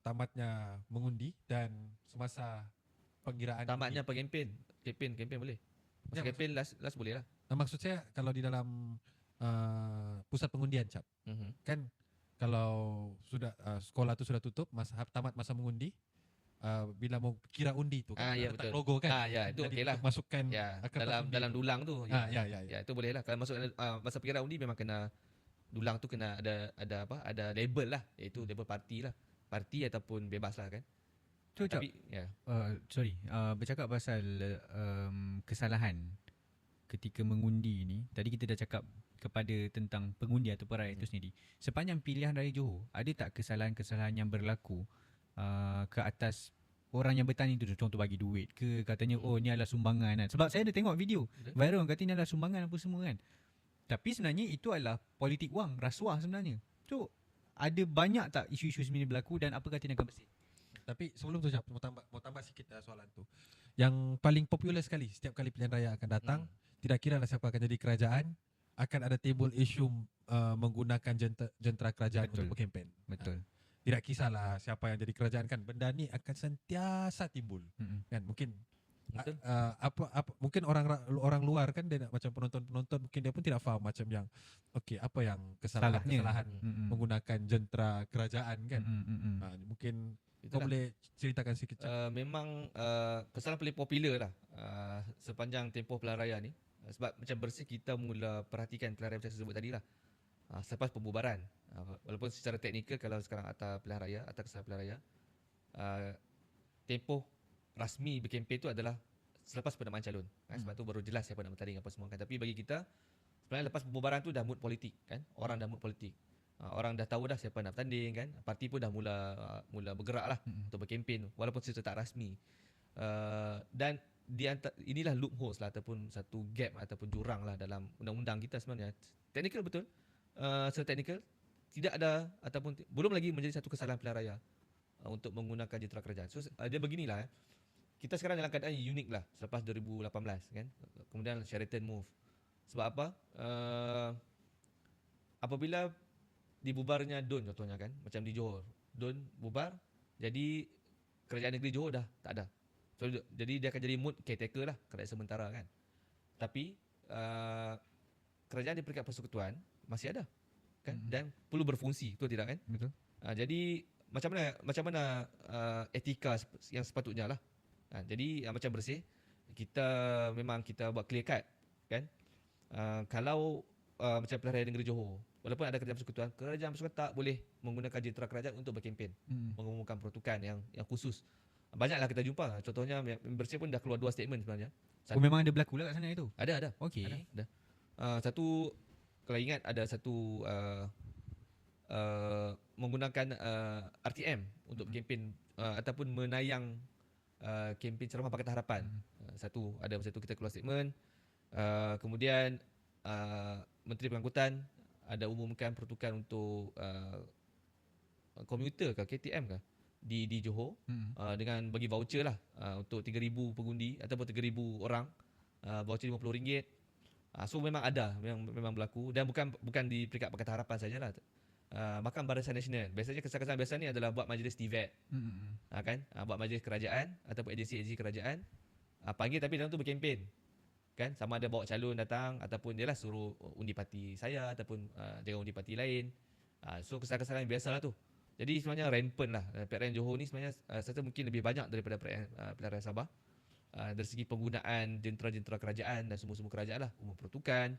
tamatnya mengundi dan semasa pengiraan. Tamatnya kempen boleh. Masa kempen last boleh lah. Maksud saya kalau di dalam pusat pengundian cap, kan kalau sudah sekolah tu sudah tutup, tamat masa mengundi, bila mau kira undi tu kan Ya letak betul. logo kan. Ya itu Jadi okeylah. untuk masukkan Ya, kertas dalam undi dalam tu. dulang tu. Ya. Ya itu boleh lah. Kalau masuk masa perkiraan undi memang kena dulang tu kena ada label lah, iaitu label parti lah. Parti ataupun bebas lah kan. So, Cap, Tapi ya. bercakap pasal kesalahan ketika mengundi ni. Tadi kita dah cakap kepada tentang pengundi atau rakyat itu sendiri. Sepanjang pilihan raya Johor, ada tak kesalahan-kesalahan yang berlaku ke atas orang yang bertanding tu? Contoh bagi duit ke, katanya oh ni adalah sumbangan kan. Sebab saya ada tengok video viral kata ni adalah sumbangan apa semua kan. Tapi sebenarnya itu adalah politik wang, rasuah sebenarnya. So ada banyak tak isu-isu sebenarnya berlaku dan apa kata akan bersih? Tapi sebelum tu Jap, mau tambah sikit soalan tu. Yang paling popular sekali setiap kali pilihan raya akan datang, tidak kira lah siapa akan jadi kerajaan, akan ada timbul isu menggunakan jentera kerajaan Betul. untuk berkempen. Betul. Tidak kisahlah siapa yang jadi kerajaan kan, benda ni akan sentiasa timbul. Kan mungkin Betul. mungkin orang luar kan dia nak macam penonton mungkin dia pun tidak faham macam yang okey apa yang kesalahan menggunakan jentera kerajaan kan. Mungkin kau boleh ceritakan sikit. Memang kesalahan paling popular lah sepanjang tempoh pilihan raya ni. Sebab macam bersih kita mula perhatikan pilihan raya macam saya sebut tadi lah. Selepas pembubaran, walaupun secara teknikal kalau sekarang atas pilihan raya, atas kesalahan pilihan raya, tempoh rasmi berkempen tu adalah selepas pendamaan calon. Sebab tu baru jelas siapa nak bertanding apa semua kan. Tapi bagi kita sebenarnya lepas pembubaran tu dah mood politik kan. Orang dah mood politik. Orang dah tahu dah siapa nak bertanding kan. Parti pun dah mula bergerak lah untuk berkempen walaupun secara tak rasmi. Dan inilah loopholes lah ataupun satu gap ataupun jurang lah dalam undang-undang kita sebenarnya. Teknikal betul. Secara teknikal tidak ada ataupun belum lagi menjadi satu kesalahan pilihan raya untuk menggunakan jentera kerajaan. So dia beginilah. Kita sekarang dalam keadaan unik lah selepas 2018 kan. Kemudian Sheraton move. Sebab apa? Apabila dibubarnya DUN contohnya kan, macam di Johor. DUN bubar, jadi kerajaan negeri Johor dah tak ada. So, jadi dia akan jadi mood caretaker lah, kerajaan sementara kan. Tapi kerajaan di peringkat persekutuan masih ada kan, dan perlu berfungsi, betul tidak kan? Betul. Jadi macam mana etika yang sepatutnya lah. Jadi macam bersih, kita buat clear cut kan. Kalau macam pilihan raya negeri Johor, walaupun ada kerajaan persekutuan tak boleh menggunakan jentera kerajaan untuk berkempen, mengumumkan peruntukan yang khusus. Banyaklah kita jumpa. Contohnya bersih pun dah keluar 2 statement sebenarnya. Memang ada berlaku lah kat sana itu? Ada. Okey. Ada. Satu, kalau ingat ada satu menggunakan RTM untuk kempen ataupun menayang kempen ceramah Pakatan Harapan. Satu kita keluar statement. Kemudian Menteri Pengangkutan ada umumkan peruntukan untuk komuter ke KTM ke di Johor dengan bagi voucher lah untuk 3,000 pengundi ataupun 3,000 orang, voucher RM50. So memang ada, memang berlaku dan bukan di peringkat Pakatan Harapan sajalah. Bahkan Barisan Nasional. Biasanya kesalahan biasa ni adalah buat majlis TVET. Kan? Buat majlis kerajaan ataupun agensi kerajaan. Panggil tapi dalam tu berkempen. Kan? Sama ada bawa calon datang ataupun dia lah suruh undi parti saya ataupun jangan undi parti lain. So kesalahan biasalah tu. Jadi sebenarnya rampant lah. Pilihan raya Johor ni sebenarnya saya mungkin lebih banyak daripada pilihan raya Sabah. Dari segi penggunaan jentera-jentera kerajaan dan semua-semua kerajaan lah. Umum peruntukan,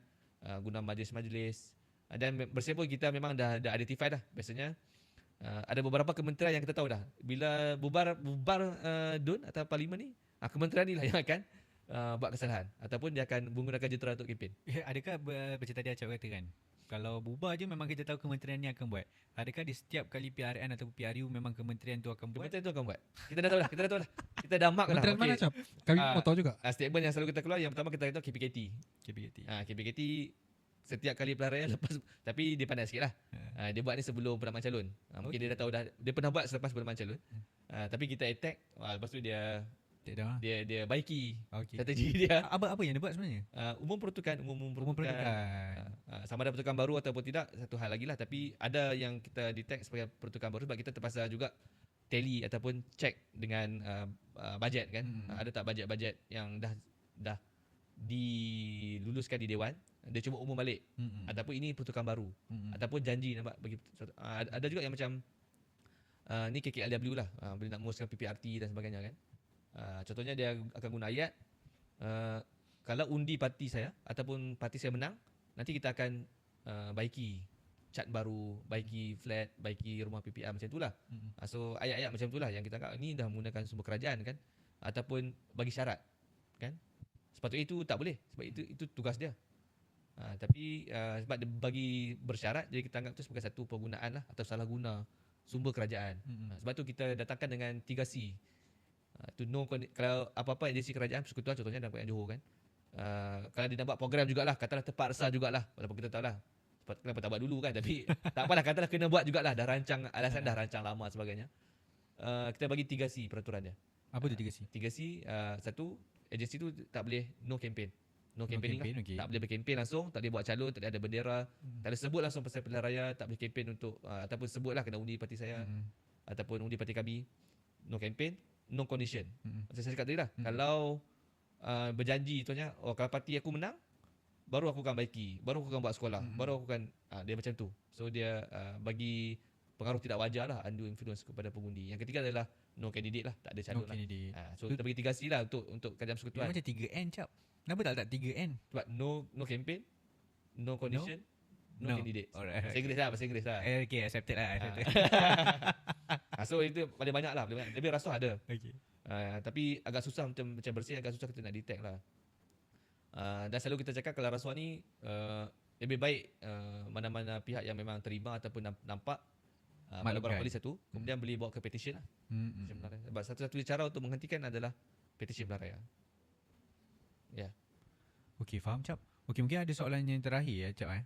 guna majlis-majlis. Dan bersih pun kita memang dah identify dah. Biasanya ada beberapa kementerian yang kita tahu dah. Bila bubar DUN atau parlimen ni, kementerian ni lah yang akan buat kesalahan ataupun dia akan menggunakan jentera untuk kempen. Adakah macam tadi Acap kata kan, kalau bubar je memang kita tahu kementerian ni akan buat. Adakah di setiap kali PRN atau PRU memang kementerian tu akan buat? Kementerian tu akan buat. Kita dah tahu dah. Kita dah mark lah. Kementerian mana Cap? Kami mau tahu juga. Statement yang selalu kita keluar, yang pertama kita tahu KPKT. KPKT setiap kali pilihan raya lepas, tapi dia pandai sikit lah. Dia buat ni sebelum pendamaan calon. Mungkin dia dah tahu dah, dia pernah buat selepas pendamaan calon. Tapi kita attack, lepas tu dia baiki strategi dia. Apa yang dia buat sebenarnya? Umum peruntukan. Sama ada peruntukan baru ataupun tidak, satu hal lagi lah. Tapi ada yang kita detect sebagai peruntukan baru sebab kita terpaksa juga tally ataupun check dengan bajet kan. Ada tak bajet-bajet yang dah diluluskan di Dewan, dia cuba umum balik. Ataupun ini pertukaran baru. Ataupun janji nampak bagi ada juga yang macam ni KKLW lah, boleh nak menguruskan PPRT dan sebagainya kan. Contohnya dia akan guna ayat, kalau undi parti saya ataupun parti saya menang, nanti kita akan baiki cat baru, baiki flat, baiki rumah PPR, macam itulah. So ayat-ayat macam itulah yang kita anggap ni dah menggunakan sumber kerajaan kan, ataupun bagi syarat kan. Sepatutnya itu tak boleh, sebab itu tugas dia. Tapi sebab dia bagi bersyarat, jadi kita anggap itu sebagai satu penggunaan lah atau salah guna sumber kerajaan. Sebab tu kita datangkan dengan 3C. To know kalau apa-apa agensi kerajaan persekutuan, contohnya dalam Kerajaan Johor kan, kalau dia nak buat program jugalah, katalah terpaksa jugalah, walaupun kita tahu lah kenapa tak buat dulu kan, tapi tak apalah, katalah kena buat jugalah, dah rancang alasan, dah rancang lama sebagainya. Kita bagi 3C peraturan dia. Apa tu 3C? 3C, satu, agensi tu tak boleh no campaign. No campaigning campaign, lah. okay. Tak boleh berkempen langsung, tak boleh buat calon, tak boleh ada bendera, tak boleh sebut langsung pasal pilihan raya, tak boleh kempen untuk ataupun sebutlah kena undi parti saya ataupun undi parti kami. No campaign, no condition. Macam saya cakap tadi lah, kalau berjanji contohnya, kalau parti aku menang, baru aku akan baiki, baru aku akan buat sekolah, baru aku akan dia macam tu. So dia bagi pengaruh tidak wajar lah, undue influence kepada pengundi. Yang ketiga adalah no candidate lah, tak ada calon lah. So kita bagi 3C lah untuk kerajaan persekutuan. Macam 3N cap. Kenapa tak letak 3N? Sebab no campaign, no condition, no candidate. Alright. Bahasa Inggeris lah. Okay, accepted lah. Accepted. So itu paling banyak lah, lebih rasuah ada. Okay. Tapi agak susah macam bersih, agak susah kita nak detect lah. Dan selalu kita cakap kalau rasuah ni lebih baik mana-mana pihak yang memang terima ataupun nampak maklumkan polis satu, kemudian boleh bawa ke petition lah. Sebab satu-satunya cara untuk menghentikan adalah petition pilihan raya. Ya. Okay, faham cap. Okay, mungkin ada soalan yang terakhir cap.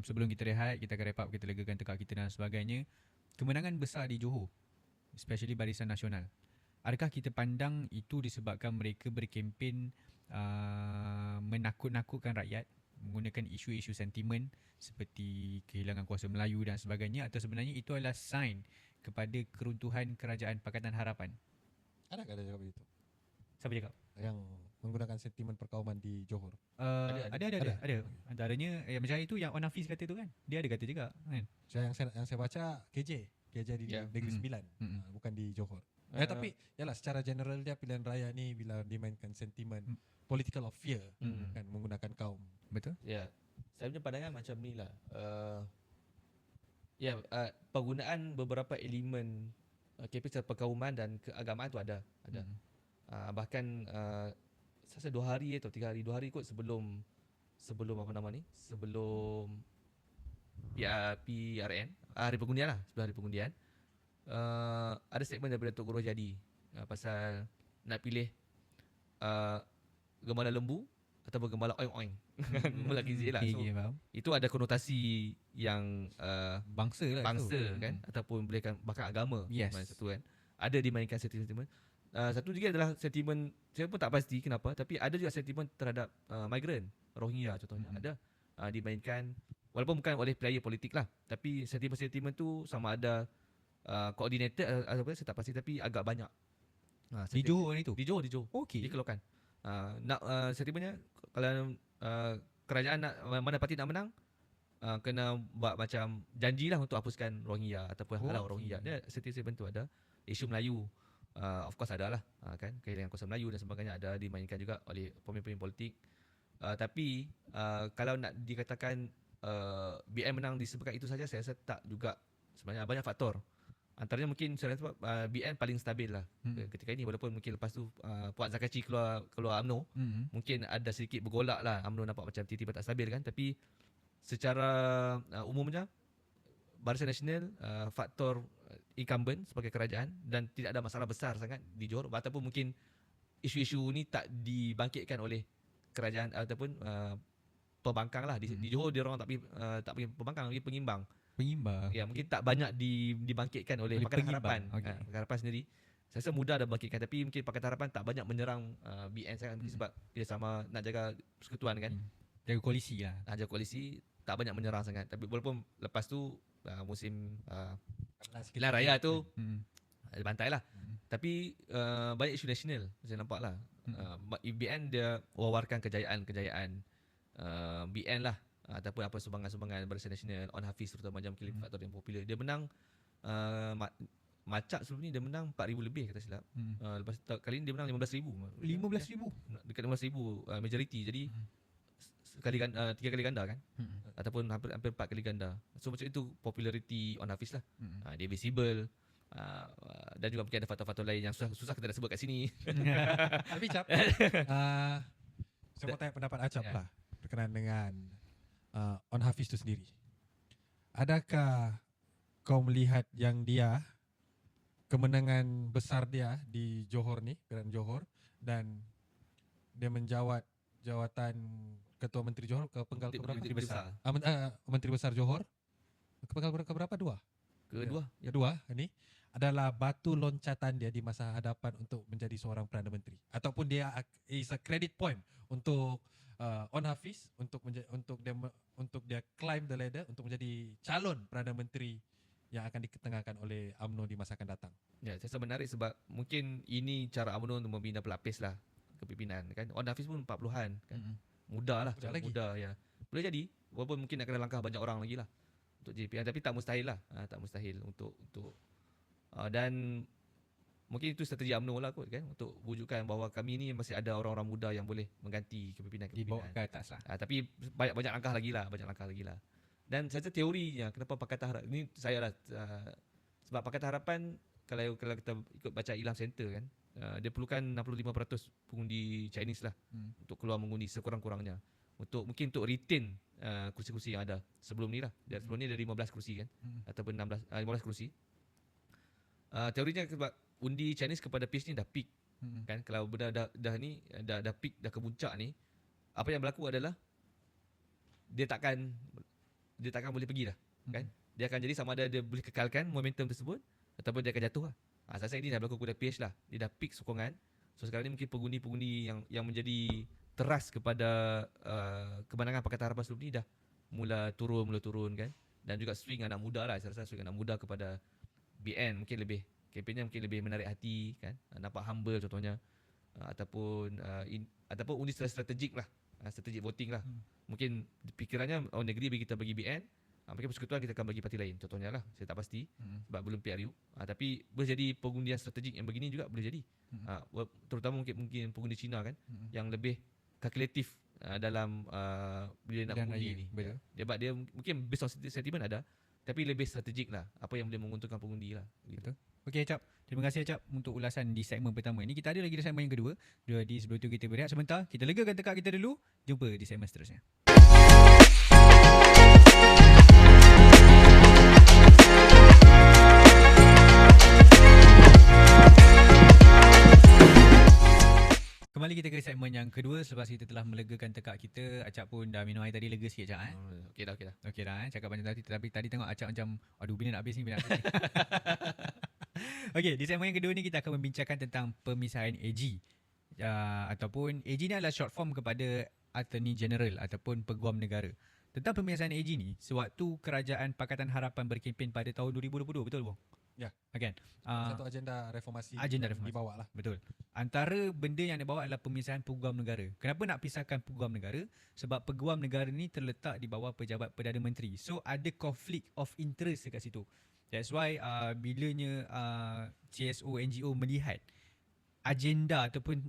Sebelum kita rehat, kita akan wrap up, kita legakan tekak kita dan sebagainya. Kemenangan besar di Johor, especially Barisan Nasional, adakah kita pandang itu disebabkan mereka berkempen menakut-nakutkan rakyat menggunakan isu-isu sentimen seperti kehilangan kuasa Melayu dan sebagainya, atau sebenarnya itu adalah sign kepada keruntuhan kerajaan Pakatan Harapan? Adakah ada cakap begitu? Siapa cakap? Yang menggunakan sentimen perkauman di Johor. Ada. Antaranya macam itu yang Onafis kata tu kan. Dia ada kata juga kan. Yang saya baca KJ di Negeri Sembilan, bukan di Johor. Tapi yalah, secara general dia pilihan raya ni bila dimainkan sentimen political of fear kan, menggunakan kaum. Betul? Ya. Saya punya pandangan macam ni lah. Penggunaan beberapa elemen kapital perkauman dan keagamaan tu ada. Bahkan saya 2 hari atau 3 hari, 2 hari kot sebelum apa nama ni, sebelum PRN, hari pengundian lah, sebelum hari pengundian, ada statement daripada Tok Guru Jadi pasal nak pilih gembala lembu atau gembala oing-oing. Gembala gizi lah. So, itu ada konotasi yang bangsa lah, kan, ataupun boleh bahkan agama. Yes. Satu kan, ada dimainkan sentimen. Satu juga adalah sentimen, saya pun tak pasti kenapa, tapi ada juga sentimen terhadap migran Rohingya contohnya, ada dimainkan, walaupun bukan oleh player politik lah, tapi sentimen-sentimen tu sama ada coordinated ataupun saya tak pasti, tapi agak banyak. Di Johor itu? Di Johor. Okay. Dikeluarkan. Sentimennya kalau kerajaan mana parti nak menang, kena buat macam janjilah untuk hapuskan Rohingya ataupun halau Rohingya. Dia sentimen tu ada. Isu Melayu, of course ada lah, kan, kehilangan kuasa Melayu dan sebagainya ada dimainkan juga oleh pemimpin politik. Tapi kalau nak dikatakan BN menang disebabkan itu saja, saya rasa tak juga. Sebenarnya banyak faktor. Antaranya mungkin saya rasa BN paling stabil lah ketika ini, walaupun mungkin lepas tu Puan Zakachi keluar UMNO, mungkin ada sedikit bergolak lah, UMNO nampak macam tiba-tiba tak stabil kan. Tapi secara umumnya Barisan Nasional faktor incumbent sebagai kerajaan, dan tidak ada masalah besar sangat di Johor, ataupun mungkin isu-isu ni tak dibangkitkan oleh kerajaan ataupun pembangkang lah. Di Johor dia orang tak pergi pembangkang, pergi pengimbang. Ya, mungkin tak banyak dibangkitkan oleh Pakatan Harapan. Pakatan Harapan sendiri saya rasa mudah dah bangkitkan, tapi mungkin Pakatan Harapan tak banyak menyerang BN sangat, sebab dia sama nak jaga persekutuan kan. Jaga koalisi lah. Jaga koalisi, tak banyak menyerang sangat. Tapi walaupun lepas tu musim pilihan raya tu bantai lah. Tapi banyak isu nasional saya nampak lah. BN dia wawarkan kejayaan BN lah, ataupun apa sumbangan-sumbangan Barisan Nasional on Hafiz, terutama macam Khalifah faktor yang popular. Dia menang Macak sebelum ni dia menang 4,000 lebih kata silap. Lepas kali ni dia menang 15,000. 15,000. Dekat 15,000 majoriti. Jadi sekali 3 kali ganda kan. Ataupun hampir 4 kali ganda. So macam itu populariti on Hafiz lah. Dia visible. Dan juga mungkin ada faktor-faktor lain yang susah kita nak sebut kat sini. Tapi Cap, saya mau tanya pendapat Acap lah berkenaan dengan on Hafiz tu sendiri. Adakah kau melihat yang dia kemenangan besar dia di Johor ni, Pilihan Johor, dan dia menjawat jawatan Ketua Menteri Johor ke penggal keberapa? Menteri besar. Menteri Besar Johor ke penggal keberapa? Kedua. Kedua ini adalah batu loncatan dia di masa hadapan untuk menjadi seorang Perdana Menteri, ataupun dia is a credit point untuk on Hafiz untuk dia climb the ladder untuk menjadi calon Perdana Menteri yang akan diketengahkan oleh UMNO di masa akan datang. Ya, saya rasa menarik sebab mungkin ini cara UMNO untuk membina pelapis lah kepimpinan kan. On Hafiz pun 40-an kan. Muda lah, muda ya. Boleh jadi walaupun mungkin nak kena langkah banyak orang lagi lah untuk JPN, tapi tak mustahil lah. Tak mustahil untuk dan mungkin itu strategi UMNO lah kot kan, untuk wujudkan bahawa kami ni masih ada orang-orang muda yang boleh mengganti kepimpinan. Dibawa ke atas lah. Tapi banyak langkah lagi lah. Dan saya rasa teorinya kenapa Pakatan Harapan ni saya lah sebab Pakatan Harapan kalau kita ikut baca Ilham Center kan, dia perlukan 65% pengundi Chinese lah untuk keluar mengundi sekurang-kurangnya untuk retain kursi-kursi yang ada sebelum ni lah. Sebelum ni ada 15 kursi kan, ataupun 15 kursi. Teorinya sebab undi Chinese kepada PH ni dah peak kan. Kalau benda dah peak, dah ke puncak ni, apa yang berlaku adalah dia takkan boleh pergi dah kan. Dia akan jadi sama ada dia boleh kekalkan momentum tersebut ataupun dia akan jatuh lah. Saya rasa ini dah berlaku kepada PH lah. Dia dah peak sokongan. So sekarang ni mungkin pengundi-pengundi yang menjadi teras kepada kemenangan Pakatan Harapan sebelum ni dah mula turun kan. Dan juga swing anak muda lah. Saya rasa swing anak muda kepada BN mungkin lebih, kempennya mungkin lebih menarik hati kan. Nampak humble contohnya. Ataupun undi strategik lah. Strategic voting lah. Mungkin fikirannya negeri kita bagi BN, mungkin persekutuan kita akan bagi parti lain contohnya lah. Saya tak pasti sebab belum PRU. Tapi boleh jadi pengundian strategik yang begini juga boleh jadi. Terutama mungkin pengundi Cina kan, yang lebih kalkulatif dalam bila nak mengundi ni. Dia mungkin based on sentiment ada, tapi lebih strategik lah apa yang boleh menguntungkan pengundi lah. Betul. Okey Acap, terima kasih Acap untuk ulasan di segmen pertama ini. Kita ada lagi di segmen yang kedua. Jadi sebelum tu kita berehat sebentar, kita legakan tekak kita dulu. Jumpa di segmen seterusnya. Kembali kita ke segmen yang kedua. Selepas kita telah melegakan tekak kita, Acap pun dah minum air tadi, lega sikit Acap Okey dah. Cakap panjang tadi, tapi tadi tengok Acap macam aduh bila nak habis ni. Okey, di segmen yang kedua ni kita akan membincangkan tentang pemisahan AG. Ataupun AG ni adalah short form kepada Attorney General ataupun Peguam Negara. Tentang pemisahan AG ni, sewaktu Kerajaan Pakatan Harapan berkempen pada tahun 2022, betul bang? Ya. Again, Satu agenda reformasi dibawa lah. Betul. Antara benda yang dibawa adalah pemisahan Peguam Negara. Kenapa nak pisahkan Peguam Negara? Sebab Peguam Negara ni terletak di bawah Pejabat Perdana Menteri. So ada conflict of interest dekat situ. That's why bilanya CSO NGO melihat agenda ataupun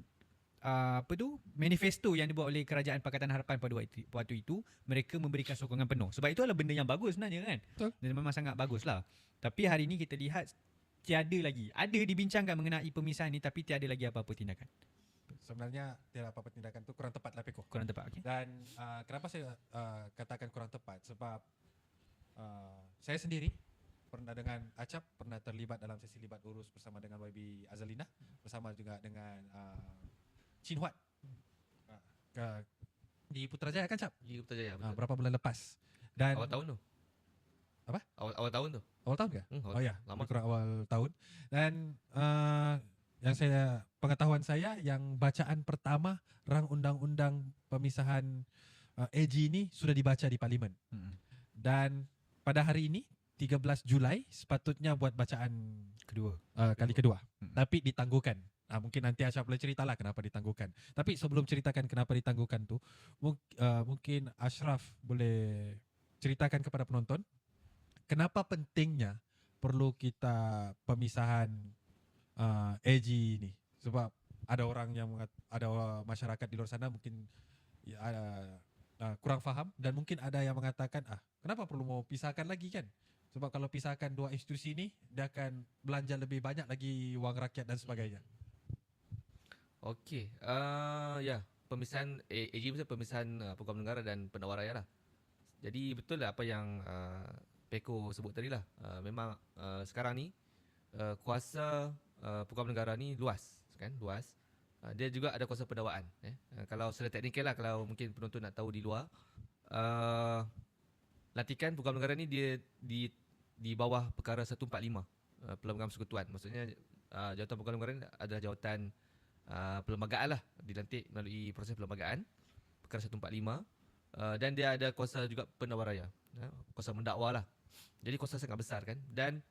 manifesto yang dibuat oleh Kerajaan Pakatan Harapan pada waktu itu, mereka memberikan sokongan penuh. Sebab itu adalah benda yang bagus sebenarnya kan. Betul. Dan memang sangat bagus lah. Tapi hari ini kita lihat tiada lagi. Ada dibincangkan mengenai pemisahan ni, tapi tiada lagi apa-apa tindakan. Sebenarnya tiada apa-apa tindakan tu kurang tepat lah Peko. Kurang tepat, okey. Dan kenapa saya katakan kurang tepat? Sebab saya sendiri pernah dengan Acap pernah terlibat dalam sesi libat urus bersama dengan YB Azalina, bersama juga dengan Chin Huat di Putrajaya kan Cap? Di Putrajaya betul. Berapa bulan lepas. Dan Awal tahun tu. Apa? Awal tahun tu. Awal tahun ke? Oh ya, lama. kurang awal tahun. Dan yang pengetahuan saya, yang bacaan pertama rang undang-undang pemisahan AG ni sudah dibaca di Parlimen. Dan pada hari ini 13 Julai sepatutnya buat bacaan Kedua. kali kedua. Tapi ditangguhkan. Mungkin nanti Ashraf boleh ceritalah kenapa ditangguhkan. Tapi sebelum ceritakan kenapa ditangguhkan tu, mungkin Ashraf boleh ceritakan kepada penonton kenapa pentingnya perlu kita pemisahan AG ni. Sebab ada orang yang ada masyarakat di luar sana mungkin kurang faham, dan mungkin ada yang mengatakan kenapa perlu mau pisahkan lagi kan? Sebab kalau pisahkan dua institusi ni, dia akan belanja lebih banyak lagi wang rakyat dan sebagainya. Okey, ya, pemisahan AG maksudnya pemisahan program negara dan pendakwa raya lah. Jadi betul lah apa yang Peko sebut tadi lah. Memang sekarang ni kuasa program negara ni luas kan, luas. Dia juga ada kuasa pendakwaan. Kalau secara teknikal lah, kalau mungkin penonton nak tahu di luar, lantikan program negara ni dia di bawah perkara 145 Perlembagaan Persekutuan. Maksudnya jawatan program negara ni adalah jawatan perlembagaan lah, dilantik melalui proses perlembagaan, perkara 145, dan dia ada kuasa juga pendakwa raya, kuasa mendakwa lah. Jadi kuasa sangat besar kan. Dan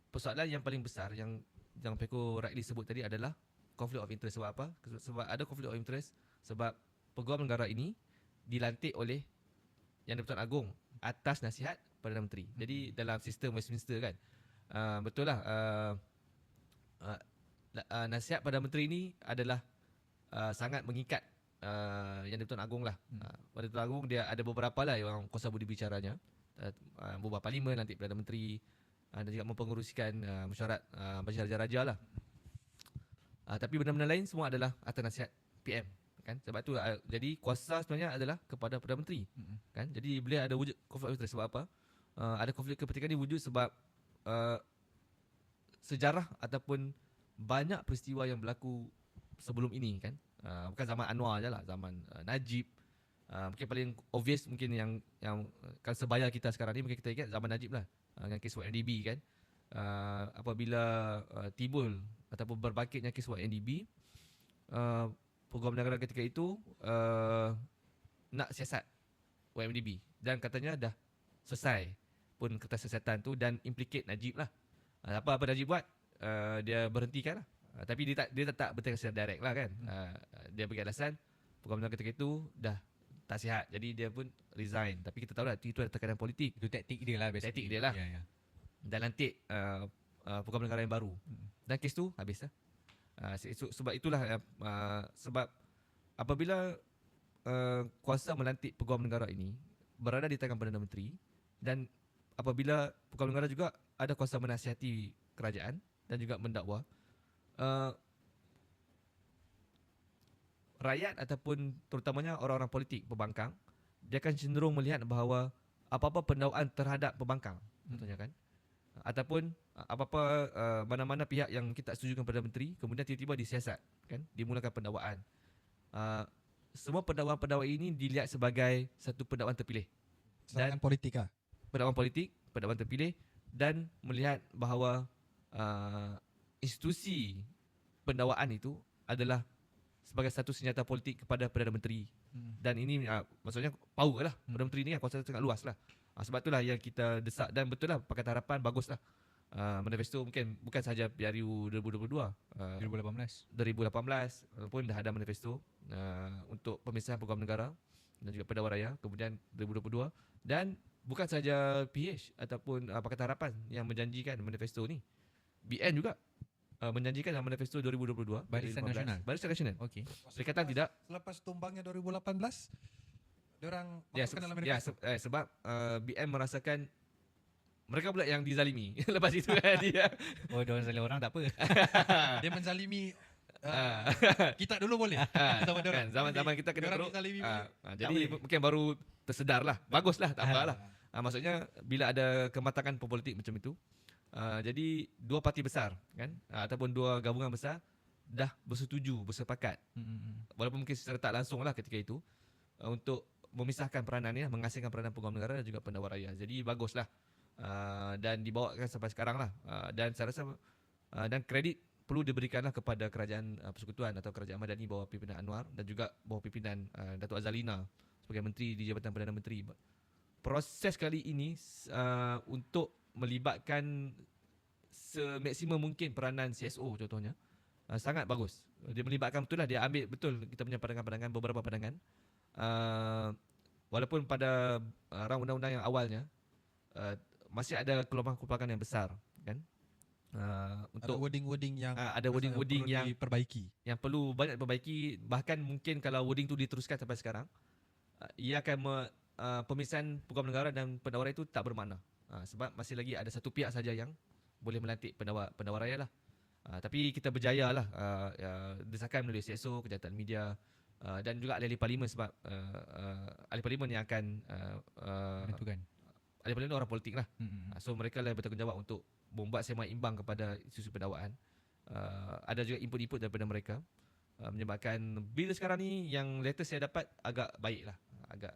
persoalan yang paling besar yang Peko rightly sebut tadi adalah conflict of interest. Sebab apa? Sebab ada conflict of interest sebab peguam negara ini dilantik oleh Yang di-Pertuan Agong atas nasihat Perdana Menteri. Jadi dalam sistem Westminster kan, betul lah, nasihat Perdana Menteri ini adalah sangat mengikat Yang di-Pertuan Agong lah. Pada Pertuan Agong dia ada beberapa lah yang kuasa budi bicaranya, beberapa parlimen, nanti Perdana Menteri, dan juga mempengerusikan mesyuarat Majlis Raja-Raja lah. Tapi benda-benda lain semua adalah atas nasihat PM kan. Sebab tu jadi kuasa sebenarnya adalah kepada Perdana Menteri kan. Jadi beliau ada wujud konflik of interest. Sebab apa? Ada konflik kepentingan ni wujud sebab sejarah ataupun banyak peristiwa yang berlaku sebelum ini kan. Bukan zaman Anwar je lah, zaman Najib. Mungkin paling obvious mungkin yang kalau sebaya kita sekarang ni mungkin kita ingat zaman Najib lah, dengan kes YNDB kan. Apabila timbul ataupun berbangkitnya kes YNDB, program negara ketika itu nak siasat YNDB dan katanya dah selesai pun kertas siasatan tu dan implicate Najib lah. Apa Najib buat? Dia berhentikan lah. Tapi dia tak bertindak secara direct lah kan. Dia bagi alasan program negara ketika itu dah tak sihat, jadi dia pun resign. Tapi kita tahu lah itu ada tekanan politik. Itu taktik dia lah. Taktik dia lah. Ya. Dan lantik program negara yang baru. Dan kes tu habis lah. Sebab itulah sebab apabila kuasa melantik peguam negara ini berada di tangan Perdana Menteri, dan apabila peguam negara juga ada kuasa menasihati kerajaan dan juga mendakwa, rakyat ataupun terutamanya orang-orang politik pembangkang, dia akan cenderung melihat bahawa apa-apa pendakwaan terhadap pembangkang contohnya kan, ataupun apa-apa mana-mana pihak yang kita setujukan Perdana Menteri kemudian tiba-tiba disiasat kan, dimulakan pendakwaan. Semua pendakwaan ini dilihat sebagai satu pendakwaan terpilih. Serangan politik lah. Pendakwaan politik, pendakwaan terpilih, dan melihat bahawa institusi pendakwaan itu adalah sebagai satu senjata politik kepada Perdana Menteri. Dan ini maksudnya power lah. Perdana Menteri ni kan kuasa sangat luas lah. Sebab itulah yang kita desak, dan betul lah Pakatan Harapan bagus lah. Manifesto mungkin bukan sahaja PRU 2022, 2018 walaupun dah ada manifesto untuk pemisahan program negara dan juga pendakwa raya, kemudian 2022, dan bukan sahaja PH ataupun Pakatan Harapan yang menjanjikan manifesto ni, BN juga menjanjikan dalam manifesto 2022, Barisan Nasional. Barisan Nasional. Okey. Perikatan tidak. Selepas tumbangnya 2018, diorang Ya, masukkan dalam manifesto. sebab BN merasakan mereka pula yang dizalimi. Lepas itu dia Diorang salah orang tak apa. Dia menzalimi kita dulu boleh. Zaman diorang. kan, zaman kita kena Diorang teruk. dizalimi. Jadi mungkin baru tersedar lah. Baguslah, tak apalah. Maksudnya bila ada kematangan politik macam itu, jadi dua parti besar kan, ataupun dua gabungan besar dah bersetuju, bersepakat, walaupun mungkin secara tak langsung lah ketika itu, untuk memisahkan peranan ni, mengasingkan peranan peguam negara dan juga pendakwa raya. Jadi baguslah, dan dibawakan sampai sekarang lah, dan saya rasa dan kredit perlu diberikanlah kepada kerajaan persekutuan atau kerajaan Madani bawah pimpinan Anwar dan juga bawah pimpinan Datuk Azalina sebagai menteri di Jabatan Perdana Menteri. Proses kali ini untuk melibatkan semaksimum mungkin peranan CSO contohnya, sangat bagus. Dia melibatkan betul lah, dia ambil betul kita punya pandangan-pandangan, beberapa pandangan. Walaupun pada rang undang-undang yang awalnya masih ada kelompokan-kelompokan yang besar kan. Untuk ada wording-wording yang ada wording-wording perlu yang diperbaiki. yang perlu banyak diperbaiki. Bahkan mungkin kalau wording tu diteruskan sampai sekarang, ia akan pemisahan pegawai negara dan pendakwa itu tak bermakna. Sebab masih lagi ada satu pihak saja yang boleh melantik pendakwa raya lah. Tapi kita berjaya lah, desakan melalui CSO, Kejahatan Media, dan juga ahli-ahli parlimen, sebab ahli parlimen yang akan Menentukan. ahli parlimen orang politik lah. So mereka lah yang bertanggungjawab untuk membuat sembang imbang kepada isu-isu pendakwaan. Ada juga input-input daripada mereka, menyebabkan bil sekarang ni yang latest saya dapat agak baik lah, agak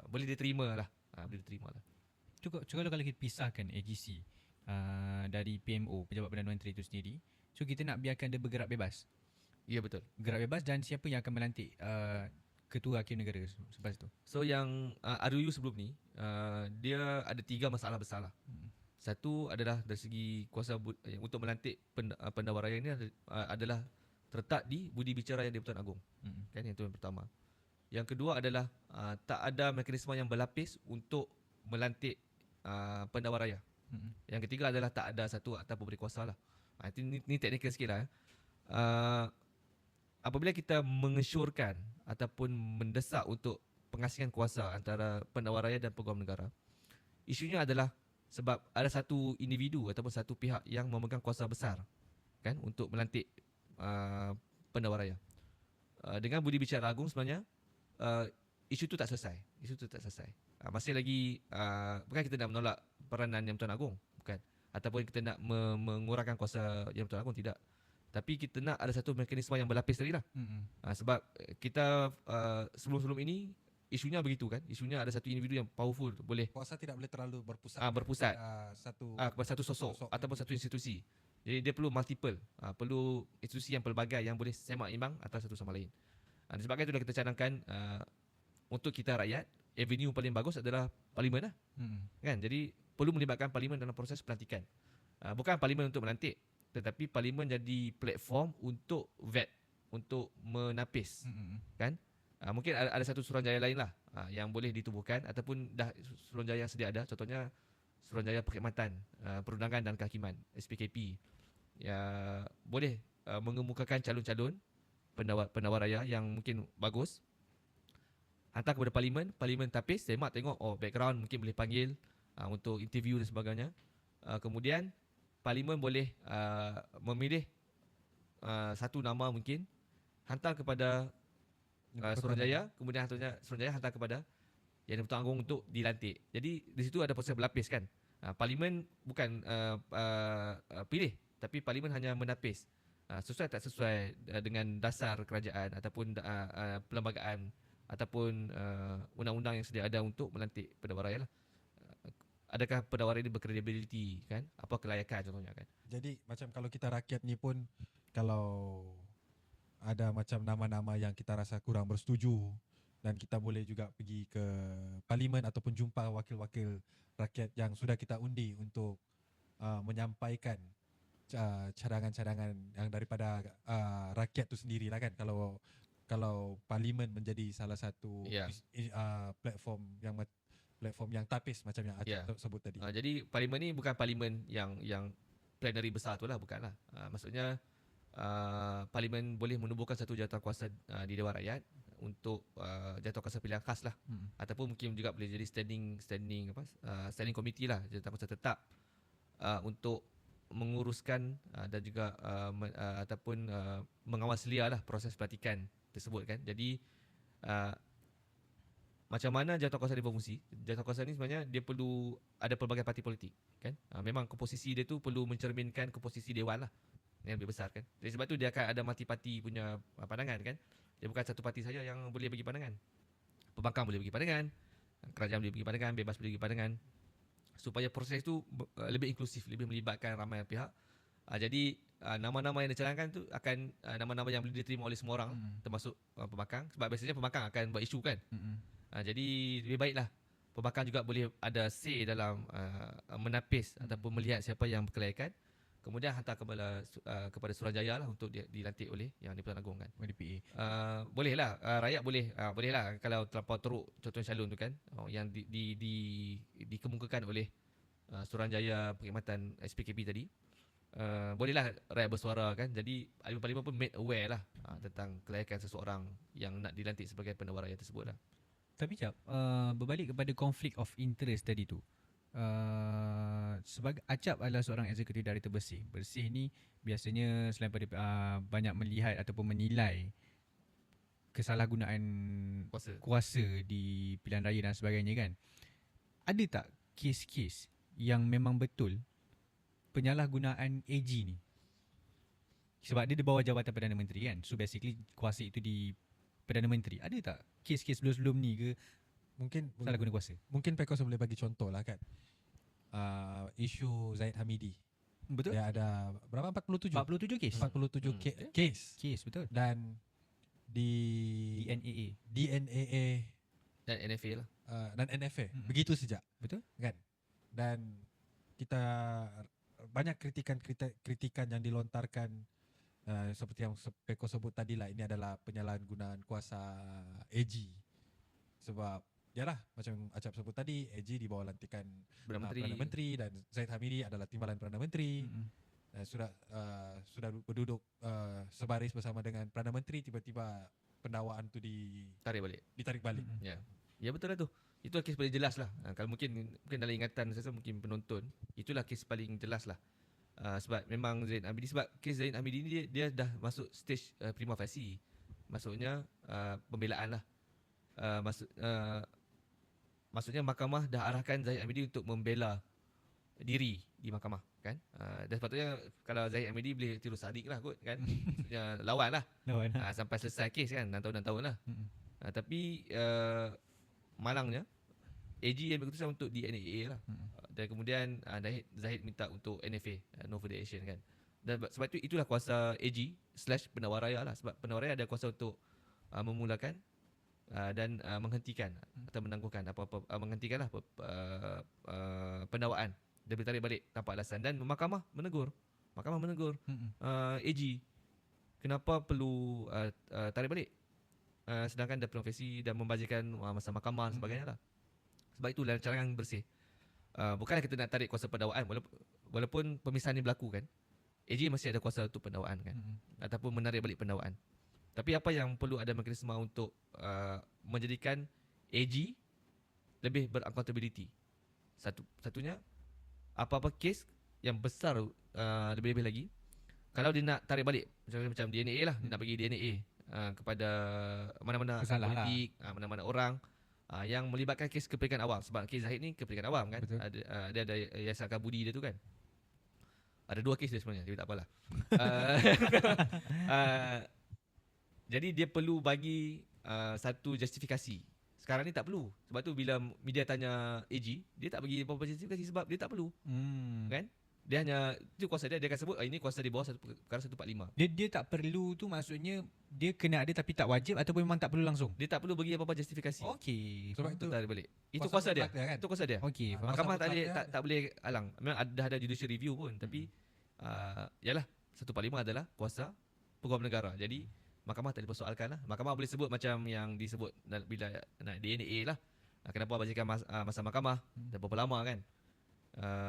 boleh diterima lah. Boleh diterima lah. Cukup kalau kita pisahkan AGC dari PMO, Pejabat Perdana Menteri itu sendiri, so kita nak biarkan dia bergerak bebas. Ya, betul. Gerak bebas, dan siapa yang akan melantik Ketua Hakim Negara selepas itu? So yang RUU sebelum ni, dia ada 3 masalah besar lah. Satu adalah dari segi kuasa untuk melantik pendakwa raya ini adalah terletak di budi bicara yang di-Pertuan Agong. Kan, yang itu yang pertama. Yang kedua adalah tak ada mekanisme yang berlapis untuk melantik pendakwa raya. Yang ketiga adalah tak ada satu akta pemberi kuasa lah. Ini teknikal sikit lah. Apabila kita mengesyorkan ataupun mendesak untuk pengasihan kuasa antara pendakwa raya dan pegawai negara, isunya adalah sebab ada satu individu ataupun satu pihak yang memegang kuasa besar kan untuk melantik pendakwa raya. Dengan budi bicara agung sebenarnya isu itu tak selesai. Masih lagi bukan kita nak menolak peranan Yang Pertuan Agong, bukan, ataupun kita nak mengurangkan kuasa Yang Pertuan Agong, tidak. Tapi kita nak ada satu mekanisme yang berlapis tadi lah. Sebab kita sebelum-sebelum ini isunya begitu kan. Isunya ada satu individu yang powerful, boleh Kuasa tidak boleh terlalu berpusat kepada satu sosok ataupun satu institusi. Jadi dia perlu multiple, perlu institusi yang pelbagai yang boleh semak imbang antara satu sama lain. Disebabkan itulah kita cadangkan untuk kita rakyat, avenue paling bagus adalah parlimen lah. Kan? Jadi perlu melibatkan parlimen dalam proses pelantikan. Bukan parlimen untuk melantik, tetapi parlimen jadi platform untuk vet, untuk menapis. Kan? Mungkin ada satu suruhanjaya lain lah yang boleh ditubuhkan, ataupun dah suruhanjaya yang sedia ada. Contohnya Suruhanjaya Perkhidmatan Perundangan dan Kehakiman, SPKP, ya boleh mengemukakan calon-calon pendakwa raya yang mungkin bagus, hantar kepada parlimen tapis, semak tengok, background mungkin boleh panggil untuk interview dan sebagainya. Kemudian parlimen boleh memilih satu nama mungkin, hantar kepada Suruhanjaya, kemudian Suruhanjaya hantar kepada Yang Pertuan Agong untuk dilantik. Jadi di situ ada proses berlapis kan. Parlimen bukan pilih, tapi parlimen hanya menapis. Sesuai tak sesuai dengan dasar kerajaan ataupun perlembagaan ataupun undang-undang yang sedia ada untuk melantik pendakwa raya lah. Adakah pendakwa raya ini berkredibiliti kan? Apa kelayakan contohnya kan? Jadi macam kalau kita rakyat ni pun, kalau ada macam nama-nama yang kita rasa kurang bersetuju, dan kita boleh juga pergi ke parlimen ataupun jumpa wakil-wakil rakyat yang sudah kita undi untuk menyampaikan cadangan-cadangan yang daripada rakyat tu sendiri lah kan. Kalau parlimen menjadi salah satu platform yang tapis macam yang Acik sebut tadi. Jadi parlimen ni bukan parlimen yang plenary besar tu lah, bukanlah. Maksudnya parlimen boleh menubuhkan satu jawatan di Dewan Rakyat untuk jawatan pilihan khas lah, ataupun mungkin juga boleh jadi standing committee lah, jawatan tetap untuk menguruskan dan juga ataupun mengawal selia lah proses pelantikan tersebut kan. Jadi macam mana jawatan ini berfungsi? Jawatan ini sebenarnya dia perlu ada pelbagai parti politik kan. Memang komposisi dia tu perlu mencerminkan komposisi dewan lah yang lebih besar kan. Jadi sebab tu dia akan ada multi-parti punya pandangan kan. Dia bukan satu parti saja yang boleh bagi pandangan. Pembangkang boleh bagi pandangan, kerajaan boleh bagi pandangan, bebas boleh bagi pandangan, supaya proses tu lebih inklusif, lebih melibatkan ramai pihak. Jadi nama-nama yang dicadangkan tu akan nama-nama yang boleh diterima oleh semua orang, termasuk pembangkang. Sebab biasanya pembangkang akan buat isu kan. Jadi lebih baiklah pembakar juga boleh ada say dalam menapis ataupun melihat siapa yang berkelayakan. Kemudian hantar kepada Suruhanjaya lah untuk dilantik oleh yang di-Pertuan Agong kan. DPA. Boleh lah, rakyat boleh lah kalau terlampau teruk contoh calon tu kan, yang dikemukakan oleh Suruhanjaya Perkhidmatan SPKP tadi. Bolehlah rakyat bersuara kan. Jadi Parlimen pun made aware lah tentang kelayakan seseorang yang nak dilantik sebagai penawar raya tersebut lah. Tapi jap, berbalik kepada conflict of interest tadi tu. Sebagai Acap adalah seorang eksekutif director bersih. Bersih ni biasanya selain pada banyak melihat ataupun menilai kesalahgunaan kuasa di pilihan raya dan sebagainya kan. Ada tak kes-kes yang memang betul penyalahgunaan AG ni? Sebab dia di bawah jabatan Perdana Menteri kan. So basically kuasa itu di Perdana Menteri. Ada tak kes-kes sebelum-sebelum ni ke Mungkin salah guna kuasa? Mungkin Pekos boleh bagi contoh lah kan. Isu Zahid Hamidi. Betul? Dia ada berapa? 47? 47 kes. 47 kes. Kes betul. Dan di DNAA Dan NFA lah. dan NFA. Begitu saja. Betul? Kan? Dan kita banyak kritikan yang dilontarkan seperti yang Peko sebut tadi lah, ini adalah penyalahgunaan kuasa AG. Sebab yalah, macam Acap sebut tadi, AG di bawah lantikan Perdana Menteri dan Zahid Hamidi adalah timbalan Perdana Menteri. Sudah berduduk sebaris bersama dengan Perdana Menteri, tiba-tiba pendakwaan tu ditarik balik. Ya betul lah tu. Itu kes paling jelas lah. Kalau mungkin dalam ingatan saya rasa mungkin penonton, itulah kes paling jelas lah. Sebab memang Zaid Hamidi, sebab kes Zaid Hamidi ni dia dah masuk stage prima facie. Maksudnya pembelaan lah. Maksudnya mahkamah dah arahkan Zahid Hamidi untuk membela diri di mahkamah kan. Dan sepatutnya kalau Zahid Hamidi boleh tirus sadik lah kot kan. Maksudnya lawan lah. Sampai selesai kes kan, 6 tahun lah. Tapi malangnya AG yang berkeputusan untuk DNAA lah. Dan kemudian Zahid minta untuk NFA, no further action kan. Dan sebab itulah kuasa AG/penawar raya lah. Sebab penawar raya ada kuasa untuk memulakan dan menghentikan atau menangguhkan menghentikanlah pendakwaan dan ditarik balik tanpa alasan. Dan mahkamah menegur AG kenapa perlu tarik balik sedangkan dah profesi dan membazirkan masa mahkamah dan sebagainya lah. Sebab itulah carangan bersih. Bukanlah kita nak tarik kuasa pendakwaan, walaupun pemisahan ni berlaku kan, AG masih ada kuasa untuk pendakwaan kan, ataupun menarik balik pendakwaan. Tapi apa yang perlu ada mekanisme untuk menjadikan AG lebih beraccountability. Satunya, apa-apa kes yang besar lebih-lebih lagi, kalau dia nak tarik balik macam DNA lah, dia nak bagi DNA kepada mana-mana politik, mana-mana orang yang melibatkan kes kepentingan awam. Sebab kes Zahid ni kepentingan awam kan. Dia ada Yayasan Budi dia tu kan. Ada 2 kes dia sebenarnya, tapi tak apalah. Jadi dia perlu bagi satu justifikasi. Sekarang ni tak perlu. Sebab tu bila media tanya AG, dia tak bagi apa-apa justifikasi sebab dia tak perlu. Kan? Dia hanya itu kuasa dia akan sebut ini kuasa di bawah perkara 145. Dia tak perlu tu maksudnya dia kena ada tapi tak wajib ataupun memang tak perlu langsung. Dia tak perlu bagi apa-apa justifikasi. Okey. Sebab itu tarik balik. Itu kuasa dia. Kan? Itu kuasa dia. Okey. Mahkamah tak boleh halang. Memang dah ada judicial review pun, tapi yalah 145 adalah kuasa peguam negara. Jadi mahkamah tak dipersoalkan lah. Mahkamah boleh sebut macam yang disebut bila nak DNA lah. Kenapa bazirkan masa mahkamah dan berapa lama kan.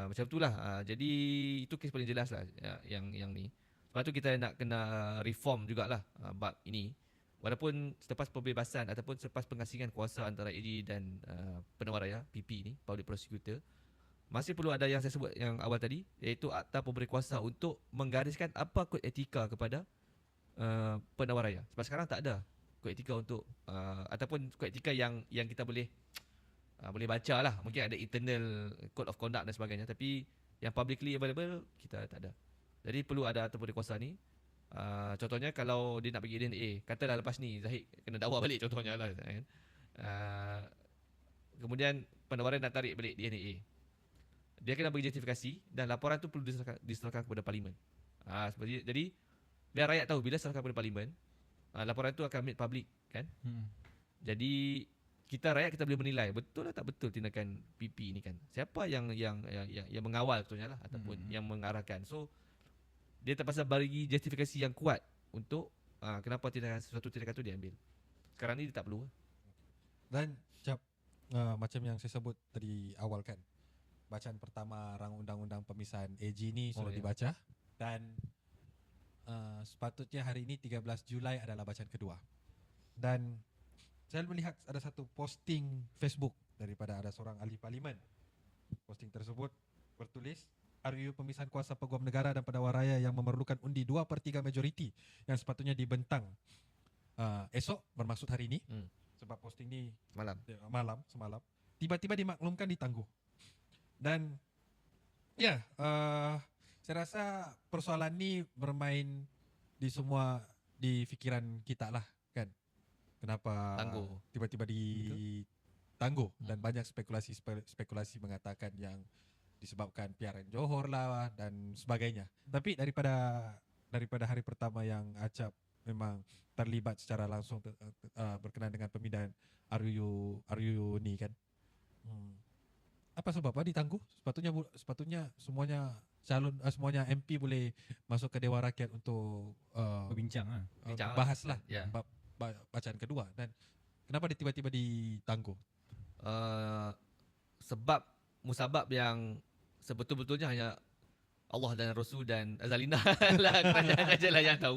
Macam itulah. Jadi itu kes paling jelas lah yang ni. Sebab tu kita nak kena reform jugalah bab ini. Walaupun selepas pembebasan ataupun selepas pengasingan kuasa antara AG dan penawar raya PP ni, Public Prosecutor, masih perlu ada yang saya sebut yang awal tadi, iaitu akta pemberi kuasa untuk menggariskan apa kod etika kepada penawar raya. Sebab sekarang tak ada kod etika untuk ataupun kod etika yang kita boleh baca lah. Mungkin ada internal code of conduct dan sebagainya, tapi yang publicly available kita tak ada. Jadi perlu ada atau kuasa ni. Contohnya kalau dia nak pergi DNA, katalah lepas ni Zahid kena dakwa balik contohnya lah kan. Kemudian penawaran nak tarik balik DNA, dia kena bagi justifikasi dan laporan tu perlu diserahkan kepada Parlimen. Jadi biar rakyat tahu bila serahkan kepada Parlimen, laporan tu akan made public kan. Jadi kita rakyat kita boleh menilai betul atau tak betul tindakan PP ni kan. Siapa yang mengawal betulnya lah ataupun yang mengarahkan. So dia terpaksa bagi justifikasi yang kuat untuk kenapa sesuatu tindakan tu diambil. Sekarang ni dia tak perlu. Dan macam yang saya sebut tadi awal kan, bacaan pertama rang undang-undang pemisahan AG ni sudah dibaca dan sepatutnya hari ini 13 Julai adalah bacaan kedua. Dan saya melihat ada satu posting Facebook daripada ada seorang ahli parlimen. Posting tersebut bertulis RUU pemisahan kuasa peguam negara dan penawar raya yang memerlukan undi 2/3 majoriti yang sepatutnya dibentang esok, bermaksud hari ini. Sebab posting ni semalam tiba-tiba dimaklumkan ditangguh. Dan saya rasa persoalan ni bermain di fikiran kita lah kan. Kenapa tiba-tiba ditangguh dan banyak spekulasi mengatakan yang disebabkan PRN Johor lah dan sebagainya. Tapi daripada hari pertama yang Acap memang terlibat secara langsung berkenaan dengan pemindahan RUU ni kan. Apa sebabnya ditangguh? Sepatutnya semuanya MP boleh masuk ke Dewan Rakyat untuk berbincang bahaslah bacaan kedua. Dan kenapa dia tiba-tiba ditangguh? Sebab musabab yang sebetul-betulnya hanya Allah dan Rasul dan Azalina lah, kerajaan je lah yang tahu.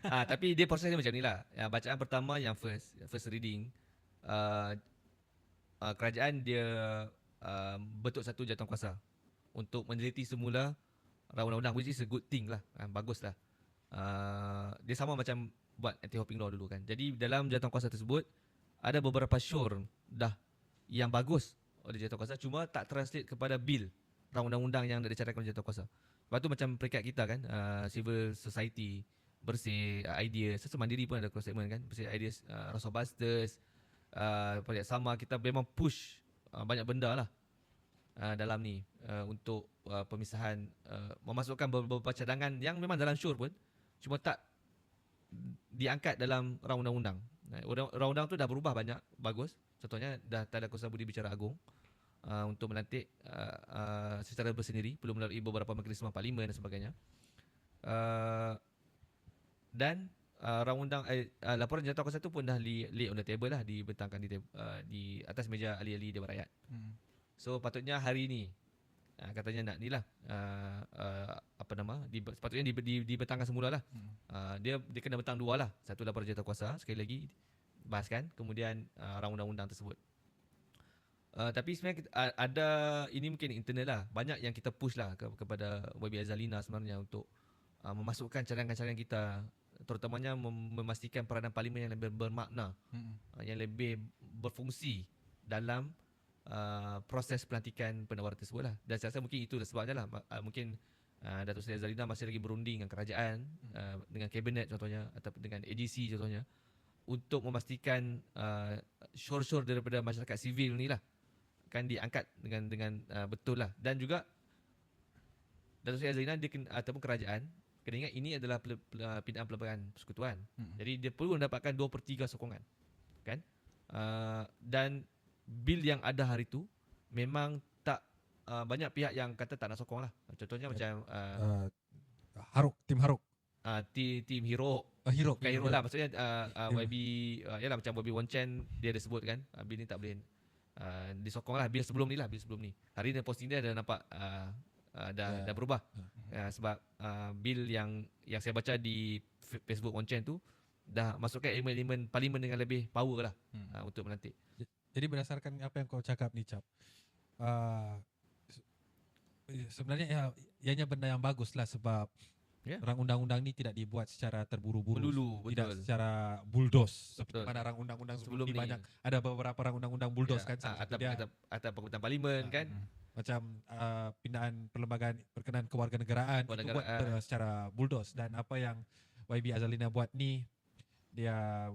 Tapi dia prosesnya macam ni lah. Yang bacaan pertama yang first reading, kerajaan dia bentuk satu jawatankuasa untuk meneliti semula undang-undang, which is a good thing lah, bagus lah. Dia sama macam buat anti-hopping law dulu kan. Jadi dalam jawatankuasa tersebut ada beberapa syur dah yang bagus oleh jawatankuasa, cuma tak translate kepada bil undang-undang yang dah dicadangkan oleh jawatankuasa. Lepas tu macam peringkat kita kan, civil society, bersih idea, sesa mandiri pun ada cross segment kan, bersih ideas, Rasa Busters, projek sama, kita memang push banyak benda lah dalam ni untuk pemisahan, memasukkan beberapa cadangan yang memang dalam syur pun cuma tak diangkat dalam rang undang-undang. Undang-undang tu dah berubah banyak, bagus. Contohnya dah tak ada kuasa budi bicara agung untuk melantik secara bersendiri, perlu melalui beberapa mekanisme parlimen dan sebagainya. Dan rang undang laporan jawatankuasa tu pun dah lay on the table lah, dibentangkan di atas meja ahli-ahli Dewan Rakyat. So patutnya hari ni katanya nak ni lah sepatutnya dibentangkan semula lah. Dia kena bentang dua lah. Satu laporan jawatankuasa, sekali lagi bahaskan, kemudian rang undang-undang tersebut. Tapi sebenarnya ada, ini mungkin internal lah, banyak yang kita push lah kepada YB Azalina sebenarnya untuk memasukkan cadangan-cadangan kita, terutamanya memastikan peranan parlimen yang lebih bermakna, yang lebih berfungsi dalam proses pelantikan penawar tersebut lah. Dan saya rasa mungkin itu sebabnya lah, mungkin Datuk Seri Azalina masih lagi berunding dengan kerajaan, dengan kabinet contohnya, atau dengan AGC contohnya, untuk memastikan syur-syur daripada masyarakat sivil ni lah kan diangkat dengan betul lah. Dan juga Datuk Seri Azalina ataupun kerajaan kena ingat ini adalah pindaan pelbagai persekutuan. Jadi dia perlu mendapatkan 2/3 sokongan kan. Dan bil yang ada hari tu memang tak banyak pihak yang kata tak nak sokong lah. Contohnya macam Tim Haruk, tim Hero. Bukan Hero lah, maksudnya YB yalah, macam YB Wan Chen, dia ada sebut kan bil ni tak boleh disokong lah, bil sebelum ni. Hari ni posting dia dah nampak dah berubah. Sebab bil yang saya baca di Facebook Wan Chen tu dah masukkan elemen-elemen parlimen dengan lebih power lah untuk melantik. Jadi berdasarkan apa yang kau cakap ni, Cap, sebenarnya ianya benda yang bagus lah, sebab rang undang-undang ni tidak dibuat secara terburu-buru, tidak secara bulldoze seperti mana rang undang-undang sebelum ni banyak. Ada beberapa rang undang-undang bulldoze kan, atau pemerintahan parlimen kan, macam pindaan perlembagaan berkenaan kewarganegaraan itu buat secara bulldoze. Dan apa yang YB Azalina buat ni, dia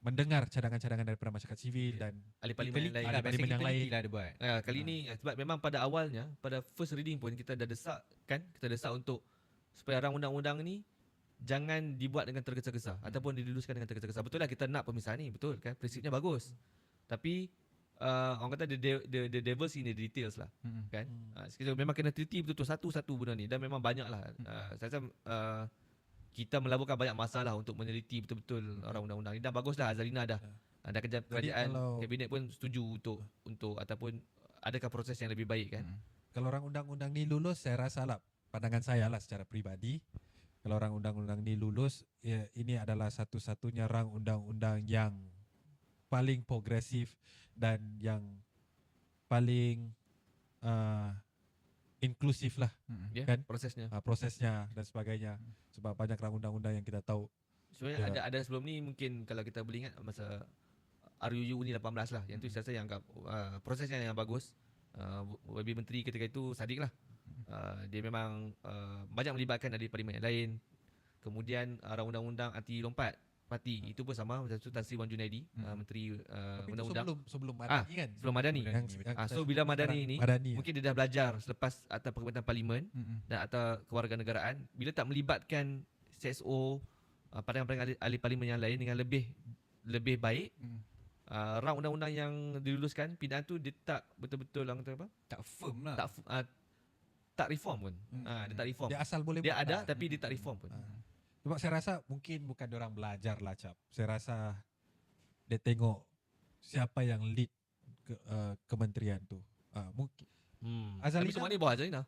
mendengar cadangan-cadangan daripada masyarakat sivil dan ahli parlimen yang lain lah dia buat. Kali ni sebab memang pada awalnya, pada first reading pun kita dah desak kan, kita desak untuk supaya rang undang-undang ni jangan dibuat dengan tergesa-gesa ataupun diluluskan dengan tergesa-gesa. Betul lah kita nak pemisahan ni, betul kan? Prinsipnya bagus. Tapi orang kata the devil's in the details lah, kan? Kita memang kena teliti betul-betul satu-satu benda ni, dan memang banyak lah. Saya rasa kita melaburkan banyak masalah untuk meneliti betul-betul orang undang-undang ni, dan baguslah Azalina dah kerajaan kabinet pun setuju untuk ataupun adakah proses yang lebih baik kan. Kalau orang undang-undang ni lulus, saya rasa lah, pandangan saya lah secara peribadi, kalau orang undang-undang ni lulus, ya, ini adalah satu-satunya rang undang-undang yang paling progresif dan yang paling inklusif lah, kan? Prosesnya dan sebagainya. Sebab banyak rang undang-undang yang kita tahu. Sebenarnya ada sebelum ni, mungkin kalau kita boleh ingat masa RUU ni 18 lah, yang tu saya rasa yang prosesnya yang bagus. YB Menteri ketika itu Sadiq lah. Dia memang banyak melibatkan ahli parlimen yang lain. Kemudian arah undang-undang anti lompat parti itu pun sama, macam tu Tan Sri Wan Junaidi, Menteri Undang-Undang. Sebelum Madani kan? Sebelum Madani. So bila Madani ni mungkin dia dah belajar selepas Akta Perkhidmatan Parlimen dan Akta Kewarganegaraan, bila tak melibatkan CSO, pandangan-pandangan ahli parlimen yang lain dengan lebih baik, rang undang-undang yang diluluskan pindaan tu dia tak betul-betul orang kata apa? Tak firm lah. Tak reform pun. Dia tak reform. Dia asal boleh dia buat ada lah. tapi dia tak reform pun. Sebab saya rasa mungkin bukan diorang belajar lah, Cap. Saya rasa dia tengok siapa yang lead kementerian tu. Mungkin Azalina. Tapi semua ni bawah Azalina.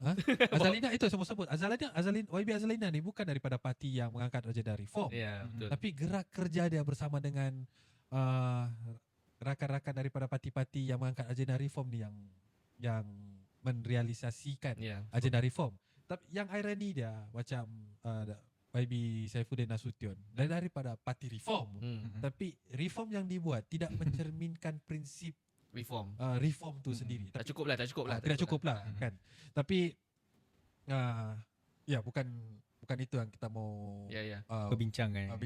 Azalina itu semua sebut. YB Azalina ni bukan daripada parti yang mengangkat agenda reform. Ya, betul. Tapi gerak kerja dia bersama dengan rakan-rakan daripada parti-parti yang mengangkat agenda reform ni yang merealisasikan agenda reform. Tapi yang ironi dia macam YB Saifuddin Nasution daripada parti reform. Tapi reform yang dibuat tidak mencerminkan prinsip reform tu sendiri. Tak cukup lah. Tidak cukup lah kan. Tapi ya bukan itu yang kita mau bincangkan.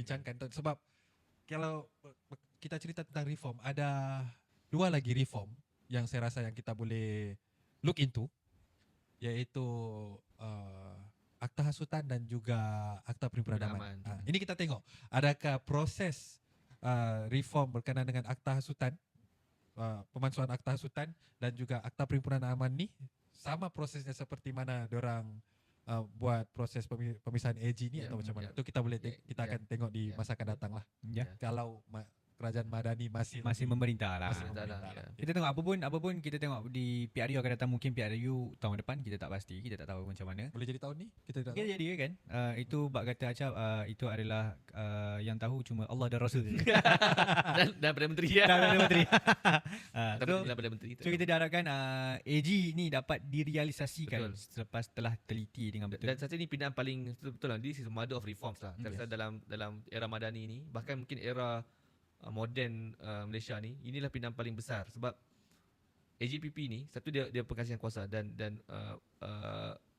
Sebab kalau kita cerita tentang reform, ada dua lagi reform yang saya rasa yang kita boleh look into, iaitu Akta Hasutan dan juga Akta Perhimpunan Aman. Ini kita tengok adakah proses reform berkenaan dengan Akta Hasutan, pemansuhan Akta Hasutan dan juga Akta Perhimpunan Aman ni sama prosesnya seperti mana diorang buat proses pemisahan AG ni atau macam mana. Itu kita boleh kita akan tengok di masa akan datang lah. Kalau kerajaan Madani masih memerintah lah. Ya. Kita tengok apa pun kita tengok di PRU akan datang, mungkin PRU tahun depan kita tak pasti, kita tak tahu macam mana. Boleh jadi tahun ni? Kita tak tahu. Jadi kan. Itu bab kata Acap, itu adalah yang tahu cuma Allah dan Rasul. dan Perdana Menteri Dan Menteri. So kita diharapkan AG ni dapat direalisasikan selepas telah teliti dengan betul. Dan saat ini pindaan paling betul lah. This is a mother of reforms lah. Saya rasa dalam era Madani ni, bahkan mungkin era moden Malaysia ni, inilah pindaan paling besar. Sebab AGPP ni, satu dia pengkasihan kuasa dan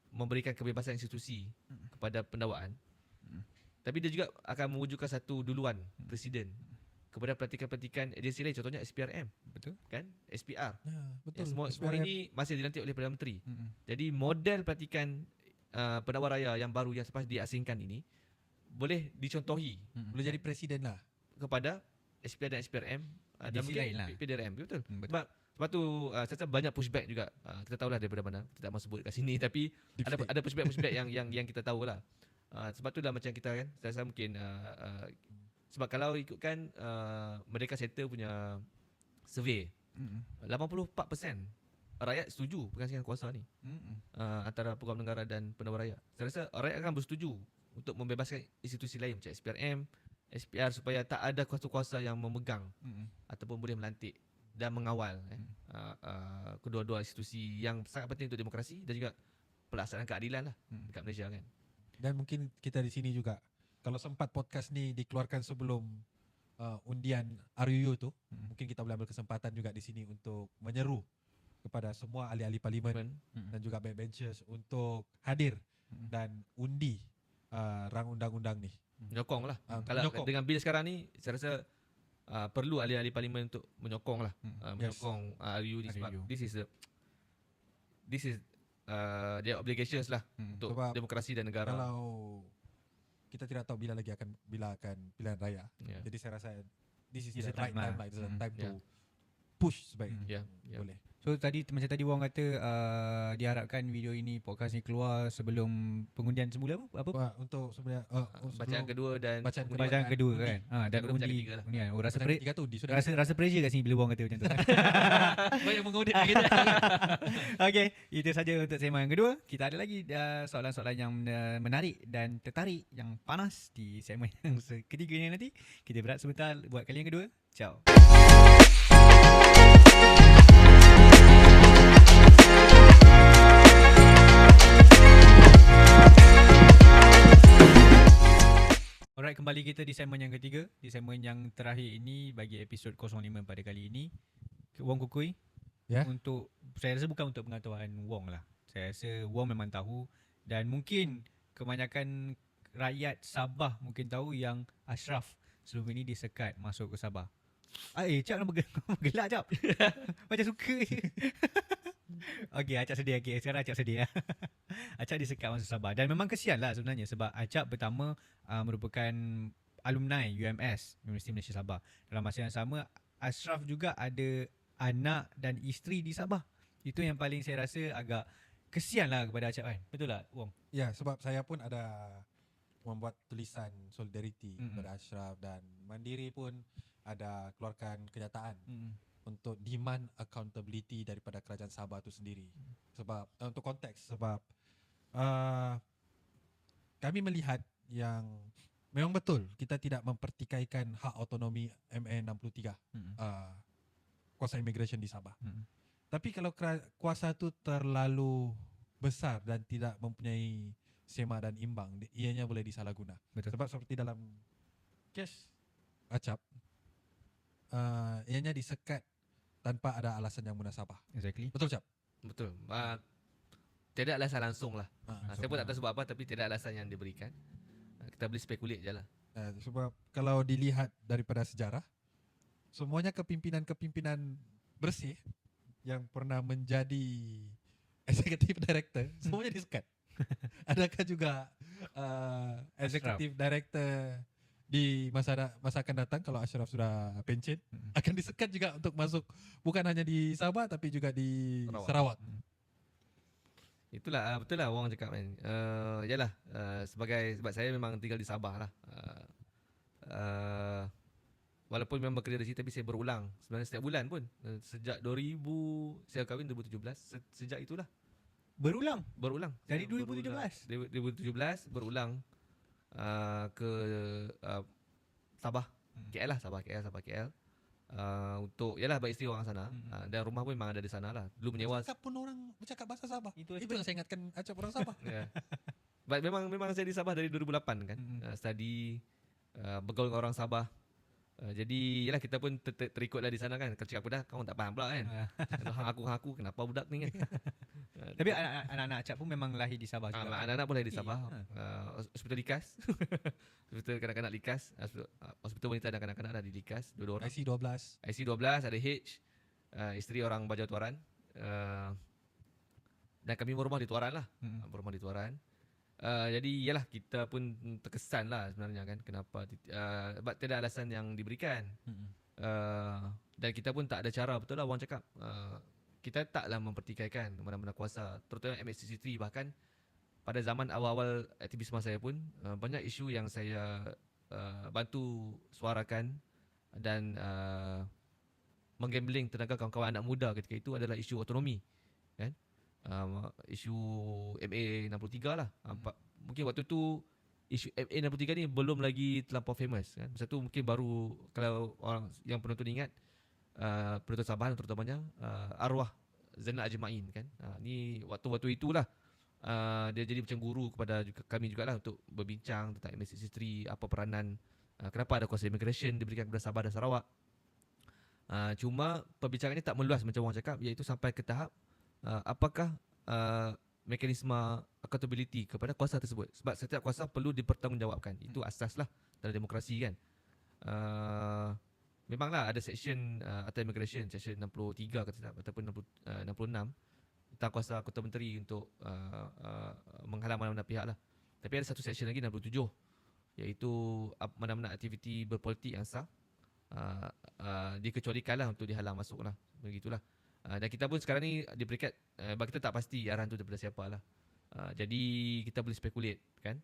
memberikan kebebasan institusi kepada pendakwaan. Tapi dia juga akan mewujudkan satu duluan presiden kepada petikan-petikan agensi lain, contohnya SPRM. Betul kan? SPR. Betul. Semua ini masih dilantik oleh Perdana Menteri. Jadi model petikan pendakwa raya yang baru yang selepas diasingkan ini boleh dicontohi, boleh jadi presiden lah kepada SPR dan SPRM dan mungkin lain lah. PDRM. Betul. Sebab tu saya rasa banyak pushback juga. Kita tahulah daripada mana. Kita tak mahu sebut kat sini, tapi ada pushback yang kita tahulah. Sebab tu dah macam kita kan, saya rasa mungkin sebab kalau ikutkan Merdeka Center punya survey, 84% rakyat setuju pengasihan kuasa ni antara pegawai negara dan pendakwa raya. Saya rasa rakyat akan bersetuju untuk membebaskan institusi lain macam SPRM, SPR, supaya tak ada kuasa-kuasa yang memegang ataupun boleh melantik dan mengawal kedua-dua institusi yang sangat penting untuk demokrasi dan juga pelaksanaan keadilan lah dekat Malaysia kan. Dan mungkin kita di sini juga, kalau sempat podcast ni dikeluarkan sebelum undian RUU tu, mungkin kita boleh ambil kesempatan juga di sini untuk menyeru kepada semua ahli-ahli parlimen dan juga backbenchers untuk hadir dan undi rang undang-undang ni. Menyokong lah. Kalau dengan bil sekarang ni, saya rasa perlu ahli-ahli parlimen untuk menyokong lah, menyokong RUU ni sebab this is their obligations lah untuk sebab demokrasi dan negara. kita tidak tahu bila akan pilihan raya. Yeah. Jadi saya rasa this is It's the a right time time lah. lah. It's the time to Yeah. push sebaik Yeah. boleh. So macam tadi Wong kata diharapkan video ini, podcast ni keluar sebelum pengundian semula apa? Wah, untuk sebenarnya Bacaan kedua dan bacaan pengundian. Bacaan kedua undi. kan. Dan Kedua macam undi. ketiga lah. Undian. Oh, rasa bacaan ketiga tu undi sudah. rasa pressure kat sini bila Wong kata macam tu. banyak mengaudit kita. Okay, itu saja untuk segmen yang kedua. Kita ada lagi soalan-soalan yang menarik dan tertarik, yang panas di segmen yang ketiga ni nanti. Kita berat sebentar buat kali yang kedua. Ciao. Alright, kembali kita di segmen yang ketiga. Di segmen yang terakhir ini bagi episod 05 pada kali ini. Wong Kukui. Ya. Untuk, saya rasa bukan untuk pengetahuan Wong lah. Saya rasa Wong memang tahu, dan mungkin kebanyakan rakyat Sabah mungkin tahu yang Ashraf sebelum ini disekat masuk ke Sabah. Cap nak bergelak Cap. Macam suka je. Okay, Acap sedih. Okay, sekarang Acap sedih. Acap disekat masuk Sabah. Dan memang kesian lah sebenarnya, sebab Acap pertama merupakan alumni UMS, Universiti Malaysia Sabah. Dalam masa yang sama, Ashraf juga ada anak dan isteri di Sabah. Itu yang paling saya rasa agak kesian lah kepada Acap kan. Betul tak Wong? Ya, sebab saya pun ada membuat tulisan solidariti kepada Ashraf, dan Mandiri pun ada keluarkan kenyataan untuk demand accountability daripada kerajaan Sabah tu sendiri. Sebab untuk konteks, sebab kami melihat yang memang betul kita tidak mempertikaikan hak autonomi MA63 kuasa immigration di Sabah. Tapi kalau kuasa tu terlalu besar dan tidak mempunyai sema dan imbang, ianya boleh disalahguna. Betul. Sebab seperti dalam kes Acap, ianya disekat tanpa ada alasan yang munasabah. Exactly. Betul Cap? Betul. Tiada alasan langsung lah. Saya pun tak tahu sebab apa, tapi tiada alasan yang diberikan. Kita boleh spekulat je lah. Sebab kalau dilihat daripada sejarah, semuanya kepimpinan-kepimpinan bersih yang pernah menjadi executive director, semuanya disekat. Adakah juga executive director di masa akan datang kalau Ashraf sudah pencen akan disekat juga untuk masuk bukan hanya di Sabah tapi juga di Sarawak. Itulah betul lah orang cakap kan. Yalah, sebab saya memang tinggal di Sabah lah. Walaupun memang bekerja di sini, tapi saya berulang sebenarnya setiap bulan pun. Sejak 2000, saya kahwin 2017, sejak itulah. Berulang? Dari 2017 berulang ke Sabah, KL lah, Sabah KL. Untuk yalah bagi isteri orang sana, dan rumah pun memang ada di sana lah. Dulu menyewa. Cakap pun orang bercakap bahasa Sabah. Itu Itu yang saya ingatkan Acap orang Sabah. Yeah. But memang saya di Sabah dari 2008 kan. Study bergaul dengan orang Sabah. Jadi yalah kita pun terikutlah di sana kan. Kalau cakap dah kau tak faham pula kan. Aku kenapa budak ni kan. Tapi anak-anak Acap pun memang lahir di Sabah juga. Anak-anak pun lahir di Sabah. Hospital Likas. Hospital kanak-kanak Likas. Hospital wanita dan kanak-kanak ada di Likas. Dua orang. IC12 ada H. Isteri orang Baja Tuaran. Dan kami berumah di Tuaran lah. Berumah di Tuaran. Jadi yalah kita pun terkesan lah sebenarnya kan, kenapa sebab tiada alasan yang diberikan. Dan kita pun tak ada cara, betul lah orang cakap, kita taklah mempertikaikan mana-mana kuasa, terutama MH63. Bahkan pada zaman awal-awal aktivisme saya pun banyak isu yang saya bantu suarakan dan menggambling tenaga kawan-kawan anak muda ketika itu adalah isu otonomi kan. Isu MA63 lah. Mungkin waktu tu isu MA63 ni belum lagi terlampau famous kan. Masa tu mungkin baru, kalau orang yang penonton ingat, penonton Sabah terutamanya, arwah Zainal Ajmain kan. Ni waktu-waktu itulah dia jadi macam guru kepada kami jugalah untuk berbincang tentang MA63, apa peranan, kenapa ada kuasa immigration diberikan kepada Sabah dan Sarawak. Cuma perbincangan ni tak meluas macam orang cakap, iaitu sampai ke tahap apakah mekanisme accountability kepada kuasa tersebut. Sebab setiap kuasa perlu dipertanggungjawabkan. Itu asas lah dalam demokrasi kan. Memanglah ada section atau immigration, section 63 ataupun 66 tentang kuasa Ketua Menteri untuk menghalang mana-mana pihak lah. Tapi ada satu section lagi 67 iaitu mana-mana aktiviti berpolitik yang sah dikecualikanlah untuk dihalang masuk lah. Begitulah. Dan kita pun sekarang ni di peringkat kita tak pasti arahan tu daripada siapa lah. Jadi kita boleh spekulate kan.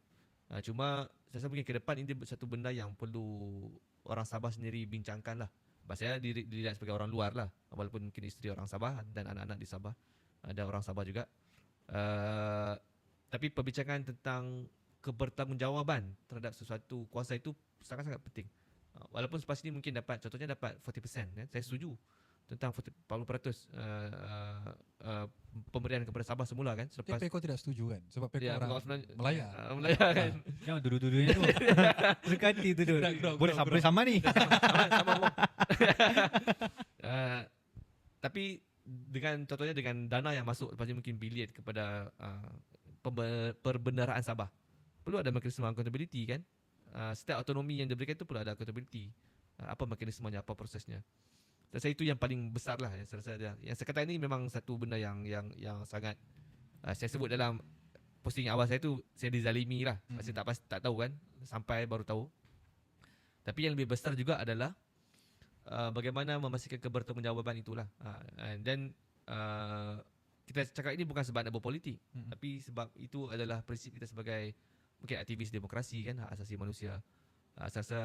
Cuma saya rasa mungkin ke depan ini satu benda yang perlu orang Sabah sendiri bincangkan lah. Saya dilihat sebagai orang luar lah, walaupun mungkin isteri orang Sabah dan anak-anak di Sabah, ada orang Sabah juga. Tapi perbincangan tentang kebertanggungjawaban terhadap sesuatu kuasa itu sangat-sangat penting. Walaupun selepas ini mungkin contohnya dapat 40%, kan? Saya setuju tentang 40% pemberian kepada Sabah semula kan. Selepas Peko tidak setuju kan? Sebab Peko orang Melaya. Melaya kan. Jangan duduk-duduknya tu. Berkati tu duduk. Boleh sama ni. Sama. Tapi contohnya dengan dana yang masuk lepas ni mungkin bilion kepada perbendaraan Sabah, perlu ada mekanisme accountability kan. Setiap autonomi yang diberikan itu perlu ada accountability. Apa mekanismenya, apa prosesnya. Saya rasa itu yang paling besar lah yang saya rasa ada. Yang saya kata ini memang satu benda yang sangat saya sebut dalam posting awal saya tu, saya dizalimi lah. Saya tak tahu kan, sampai baru tahu. Tapi yang lebih besar juga adalah bagaimana memastikan kebertanggungjawaban itulah. Dan kita cakap ini bukan sebab nak berpolitik, tapi sebab itu adalah prinsip kita sebagai mungkin aktivis demokrasi kan, hak asasi manusia. Saya rasa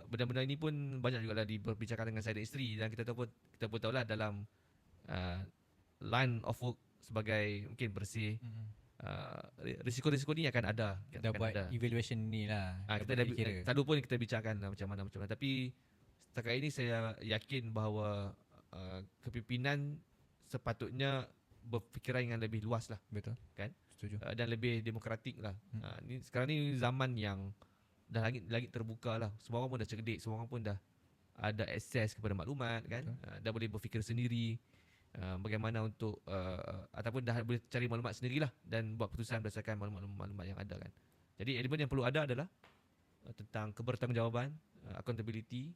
benda-benda ini pun banyak juga diperbincangkan dengan saya dan isteri, dan kita pun tahulah dalam line of work sebagai mungkin bersih, risiko-risiko ni akan ada. Dah buat evaluation ni lah. Kita dah selalu pun kita bincangkan macam mana. Tapi setakat ini saya yakin bahawa kepimpinan sepatutnya berfikiran yang lebih luas lah. Betul. Kan? Setuju. Dan lebih demokratik lah. Sekarang ni zaman yang dah lagi terbuka lah. Semua orang pun dah cerdik, semua orang pun dah ada akses kepada maklumat kan. Dah boleh berfikir sendiri bagaimana untuk ataupun dah boleh cari maklumat sendirilah dan buat keputusan berdasarkan maklumat yang ada kan. Jadi elemen yang perlu ada adalah tentang kebertanggungjawaban, accountability,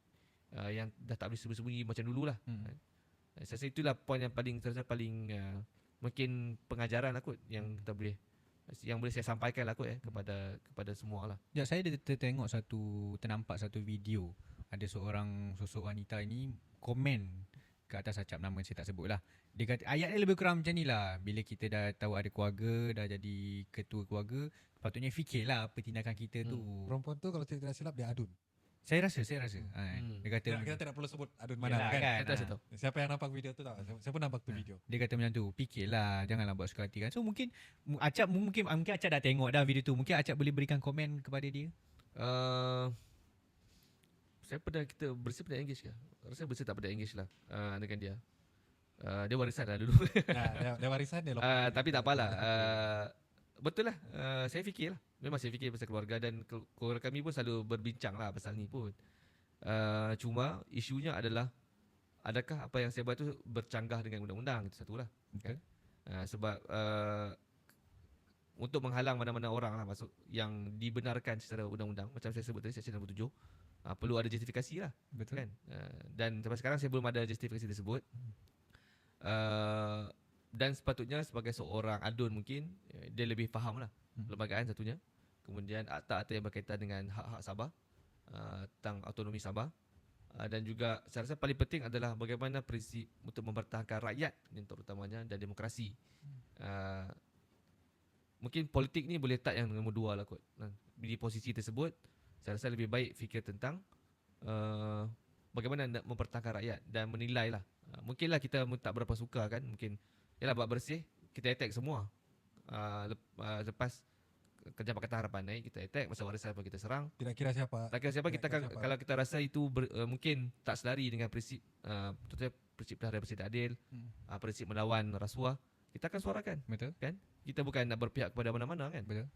yang dah tak boleh sembunyi-sembunyi macam dululah. Saya rasa itulah poin yang paling mungkin pengajaran aku yang kita boleh saya sampaikan lah kepada semua lah. Ya, saya tengok ternampak satu video, ada sosok wanita ini komen ke atas acap, nama saya tak sebut lah. Dia kata ayat dia lebih kurang macam ni lah. Bila kita dah tahu ada keluarga, dah jadi ketua keluarga, patutnya fikirlah apa tindakan kita tu. Perempuan tu kalau tidak silap dia adun. Saya rasa. Dia kata kita tidak perlu sebut adun mana kan. Siapa yang nampak video tu tahu. Saya pun nampak tu video. Dia kata macam tu, fikirlah, janganlah buat suka hati kan. So mungkin Acap dah tengok dah video tu. Mungkin Acap boleh berikan komen kepada dia. Saya kita bersih pernah engage ke? Rasa bersih tak pernah engage lah dengan dia. Dia warisan lah dulu. Dia warisan dia. Tapi tak apalah. Betul lah. Saya fikir lah. Memang saya fikir pasal keluarga, dan keluarga kami pun selalu berbincang lah pasal ni pun. Cuma isunya adalah, adakah apa yang saya buat tu bercanggah dengan undang-undang? Itu satu lah. Okay. Sebab untuk menghalang mana-mana orang lah masuk yang dibenarkan secara undang-undang, macam saya sebut tadi, Seksyen 67, perlu ada justifikasi lah. Betul kan? Dan sampai sekarang saya belum ada justifikasi tersebut. Dan sepatutnya sebagai seorang adun mungkin dia lebih faham lah perlembagaan satunya. Kemudian akta-akta yang berkaitan dengan hak-hak Sabah, tentang autonomi Sabah, dan juga saya rasa paling penting adalah bagaimana prinsip untuk mempertahankan rakyat yang terutamanya dan demokrasi. Mungkin politik ni boleh tak yang nombor 2 lah kot. Di posisi tersebut saya rasa lebih baik fikir tentang bagaimana nak mempertahankan rakyat dan menilai lah. Mungkinlah kita tak berapa suka kan, mungkin yalah buat bersih, kita attack semua. Lepas Kerja Pakatan Harapan naik, kita attack, masa warisan pun kita serang. Tidak kira siapa. Kalau kita rasa itu mungkin tak selari dengan prinsip prinsip pelihara bersih dan adil, prinsip melawan rasuah, kita akan suarakan. Betul. Kan? Kita bukan nak berpihak kepada mana-mana kan. Betul.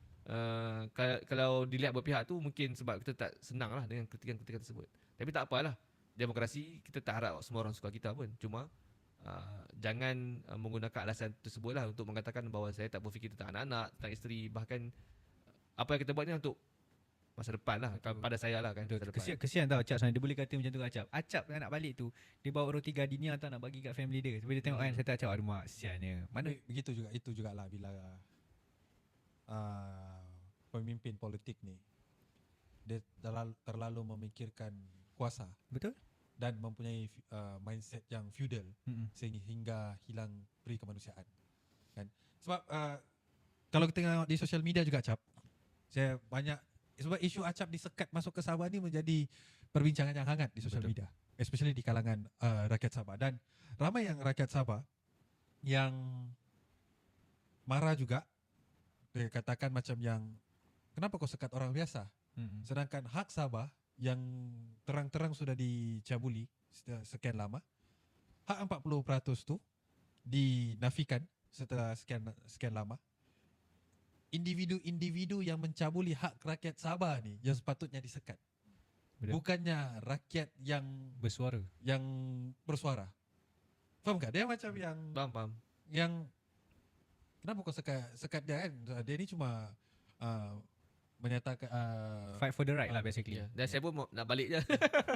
Kalau dilihat berpihak tu mungkin sebab kita tak senang lah dengan kritikan-kritikan tersebut. Tapi tak apalah. Demokrasi, kita tak harap semua orang suka kita pun. Cuma jangan menggunakan alasan tersebut lah untuk mengatakan bahawa saya tak berfikir tentang anak-anak, tentang isteri. Bahkan apa yang kita buat ni untuk masa depan lah. Pada saya lah kan. Kesian tau Acap sebenarnya. Dia boleh kata macam tu Acap. Acap nak balik tu, dia bawa roti gardenia tak nak bagi kat family dia. Sebab dia tengok kan, saya tak Acap, aduh mak, kesiannya. Mana begitu juga, itu jugalah bila pemimpin politik ni dia terlalu memikirkan kuasa Betul? dan mempunyai mindset yang feudal sehingga hilang peri kemanusiaan. Kan? Sebab kalau kita tengok di social media juga Cap, saya banyak sebab isu Acap disekat masuk ke Sabah ni menjadi perbincangan yang hangat di social media, especially di kalangan rakyat Sabah, dan ramai yang rakyat Sabah yang marah juga. Dia katakan macam yang kenapa kau sekat orang biasa, sedangkan hak Sabah yang terang-terang sudah dicabuli sekian lama, hak 40% tu dinafikan setelah sekian lama. Individu-individu yang mencabuli hak rakyat Sabah ni yang sepatutnya disekat. Betul. Bukannya rakyat yang bersuara. Faham tak? Dia macam yang Faham. yang kenapa kau sekat dia kan? Dia ni cuma menyatakan Fight for the right lah basically. Dan saya pun nak balik je.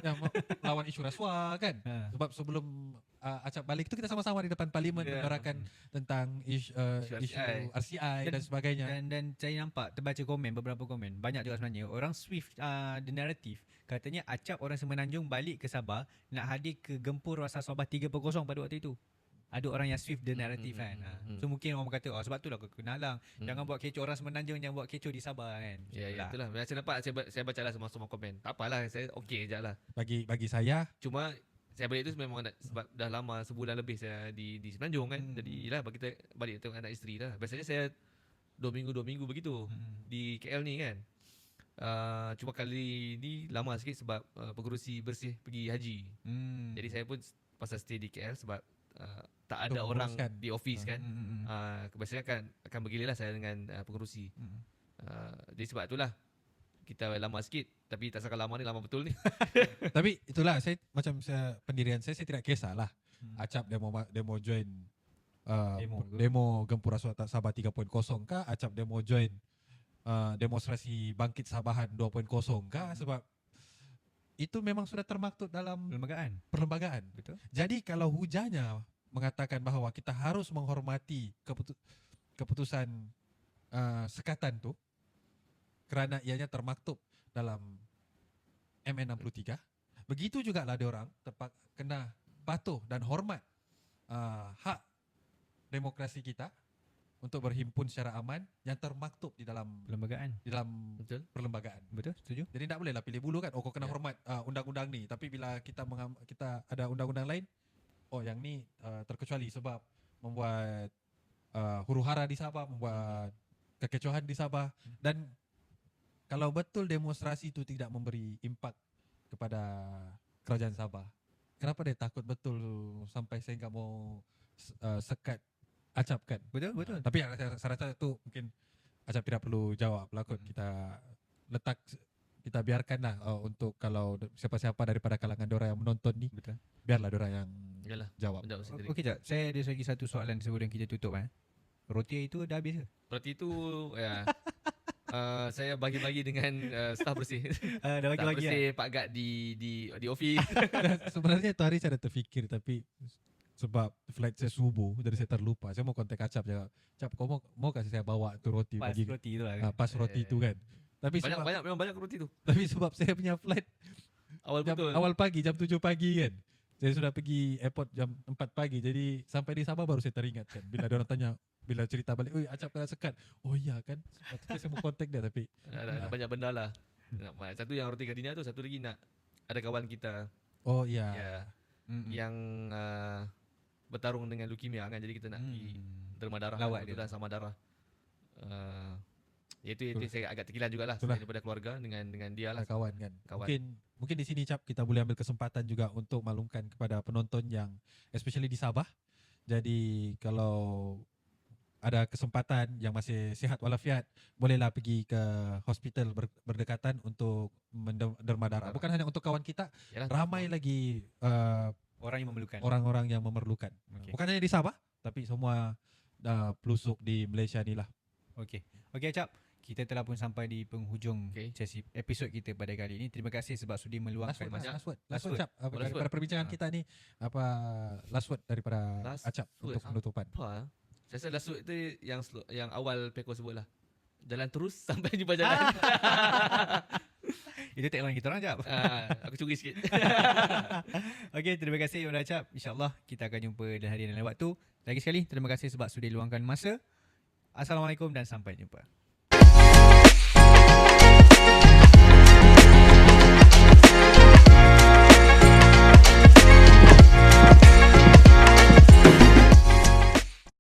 yang lawan isu rasuah kan. Sebab sebelum Acap balik tu kita sama-sama di depan parlimen menyuarakan tentang isu RCI dan sebagainya. Dan saya nampak terbaca beberapa komen banyak juga sebenarnya orang swift the narrative. Katanya Acap orang Semenanjung balik ke Sabah nak hadir ke gempur Rasa Sabah 3-0 pada waktu itu. Ada orang yang swift the narrative kan. So mungkin orang kata sebab tu lah kau kena halang. Jangan buat kecoh orang Semenanjung, jangan buat kecoh di Sabah kan. Ya, itulah. Saya nampak, saya baca lah semua komen. Tak apalah, saya okey je lah. Bagi saya, cuma saya balik tu memang sebab dah lama, sebulan lebih saya di Semenanjung kan. Jadi lah bagi kita balik tengok anak isteri lah. Biasanya saya 2 minggu begitu di KL ni kan. Cuma kali ni lama sikit sebab pengurusi bersih pergi haji. Jadi saya pun pasal stay di KL sebab tak ada orang di office kan. Kebiasaan akan bergilir lah saya dengan pengurusi. Jadi sebab itulah kita lama sikit. Tapi tak sangka lama ni, lama betul ni. Tapi itulah pendirian saya tidak kisahlah. Acap dia mau join demo Gempur Rasuah Sabah 3.0 kah, Acap dia mau join demonstrasi Bangkit Sabahan 2.0 kah, sebab itu memang sudah termaktub dalam perlembagaan. Betul. Jadi kalau hujahnya mengatakan bahawa kita harus menghormati keputusan sekatan tu kerana ianya termaktub dalam MN63, begitu juga lah diorang kena patuh dan hormat hak demokrasi kita untuk berhimpun secara aman yang termaktub di dalam perlembagaan. Betul, setuju. Jadi tak bolehlah pilih bulu kan. Oh, kau kena hormat undang-undang ni, tapi bila kita ada undang-undang lain, oh yang ni terkecuali sebab membuat huru-hara di Sabah, membuat kekecohan di Sabah. Dan kalau betul demonstrasi itu tidak memberi impak kepada kerajaan Sabah, kenapa dia takut betul sampai sehingga mau sekat Acap kan? Betul. Tapi saya rasa itu mungkin Acap tidak perlu jawab lah kot. Kita biarkanlah untuk kalau siapa-siapa daripada kalangan diorang yang menonton ni, betul, biarlah diorang yang jawab. Okey jap, saya ada lagi satu soalan sebelum kita tutup. Roti itu dah habis ke? Roti itu ya. Saya bagi-bagi dengan staf bersih. Dah Staf bagi-bagi bersih Pak Gad di office. Sebenarnya tu hari saya ada terfikir, tapi sebab flight saya subuh, jadi saya terlupa. Saya mau kontak Acap, Cap kau mau kasih saya bawa tu roti, pas bagi roti tu lah. pas roti tu kan. Tapi memang banyak roti tu. Tapi sebab saya punya flight awal pagi jam 7 pagi kan. Saya sudah pergi airport jam 4 pagi. Jadi sampai di Sabah baru saya teringat kan. Bila dia orang tanya, bila cerita balik, "Oi, Acap kena sekat." Oh iya kan. Sepatutnya saya mau kontak dia, tapi ada banyak benda lah. Satu yang roti gardenia tu, satu lagi nak ada kawan kita. Oh iya. Yang bertarung dengan leukemia kan. Jadi kita nak pergi derma darah, lawat dia sama darah. Itu saya agak terkilan jugalah daripada keluarga dengan dia lah, kawan kan. Kawan. Mungkin di sini Cap kita boleh ambil kesempatan juga untuk maklumkan kepada penonton yang especially di Sabah. Jadi kalau ada kesempatan yang masih sihat walafiat, bolehlah pergi ke hospital berdekatan untuk derma darah. Bukan hanya untuk kawan kita, ramai lagi orang-orang yang memerlukan. Bukan hanya di Sabah, tapi semua pelusuk di Malaysia ni lah. Okey Acap, kita telah pun sampai di penghujung sesi episod kita pada kali ini. Terima kasih sebab sudi meluangkan last word Cap daripada perbincangan kita ni. Apa last word daripada Acap untuk penutupan? Saya rasa last word itu yang awal Peko sebut lah. Jalan terus sampai jumpa jalan. Itu tagline kita orang jap. Aku curi sikit. Okey, terima kasih Wan Acap. InsyaAllah kita akan jumpa di hari dan lain waktu. Lagi sekali, terima kasih sebab sudi luangkan masa. Assalamualaikum dan sampai jumpa.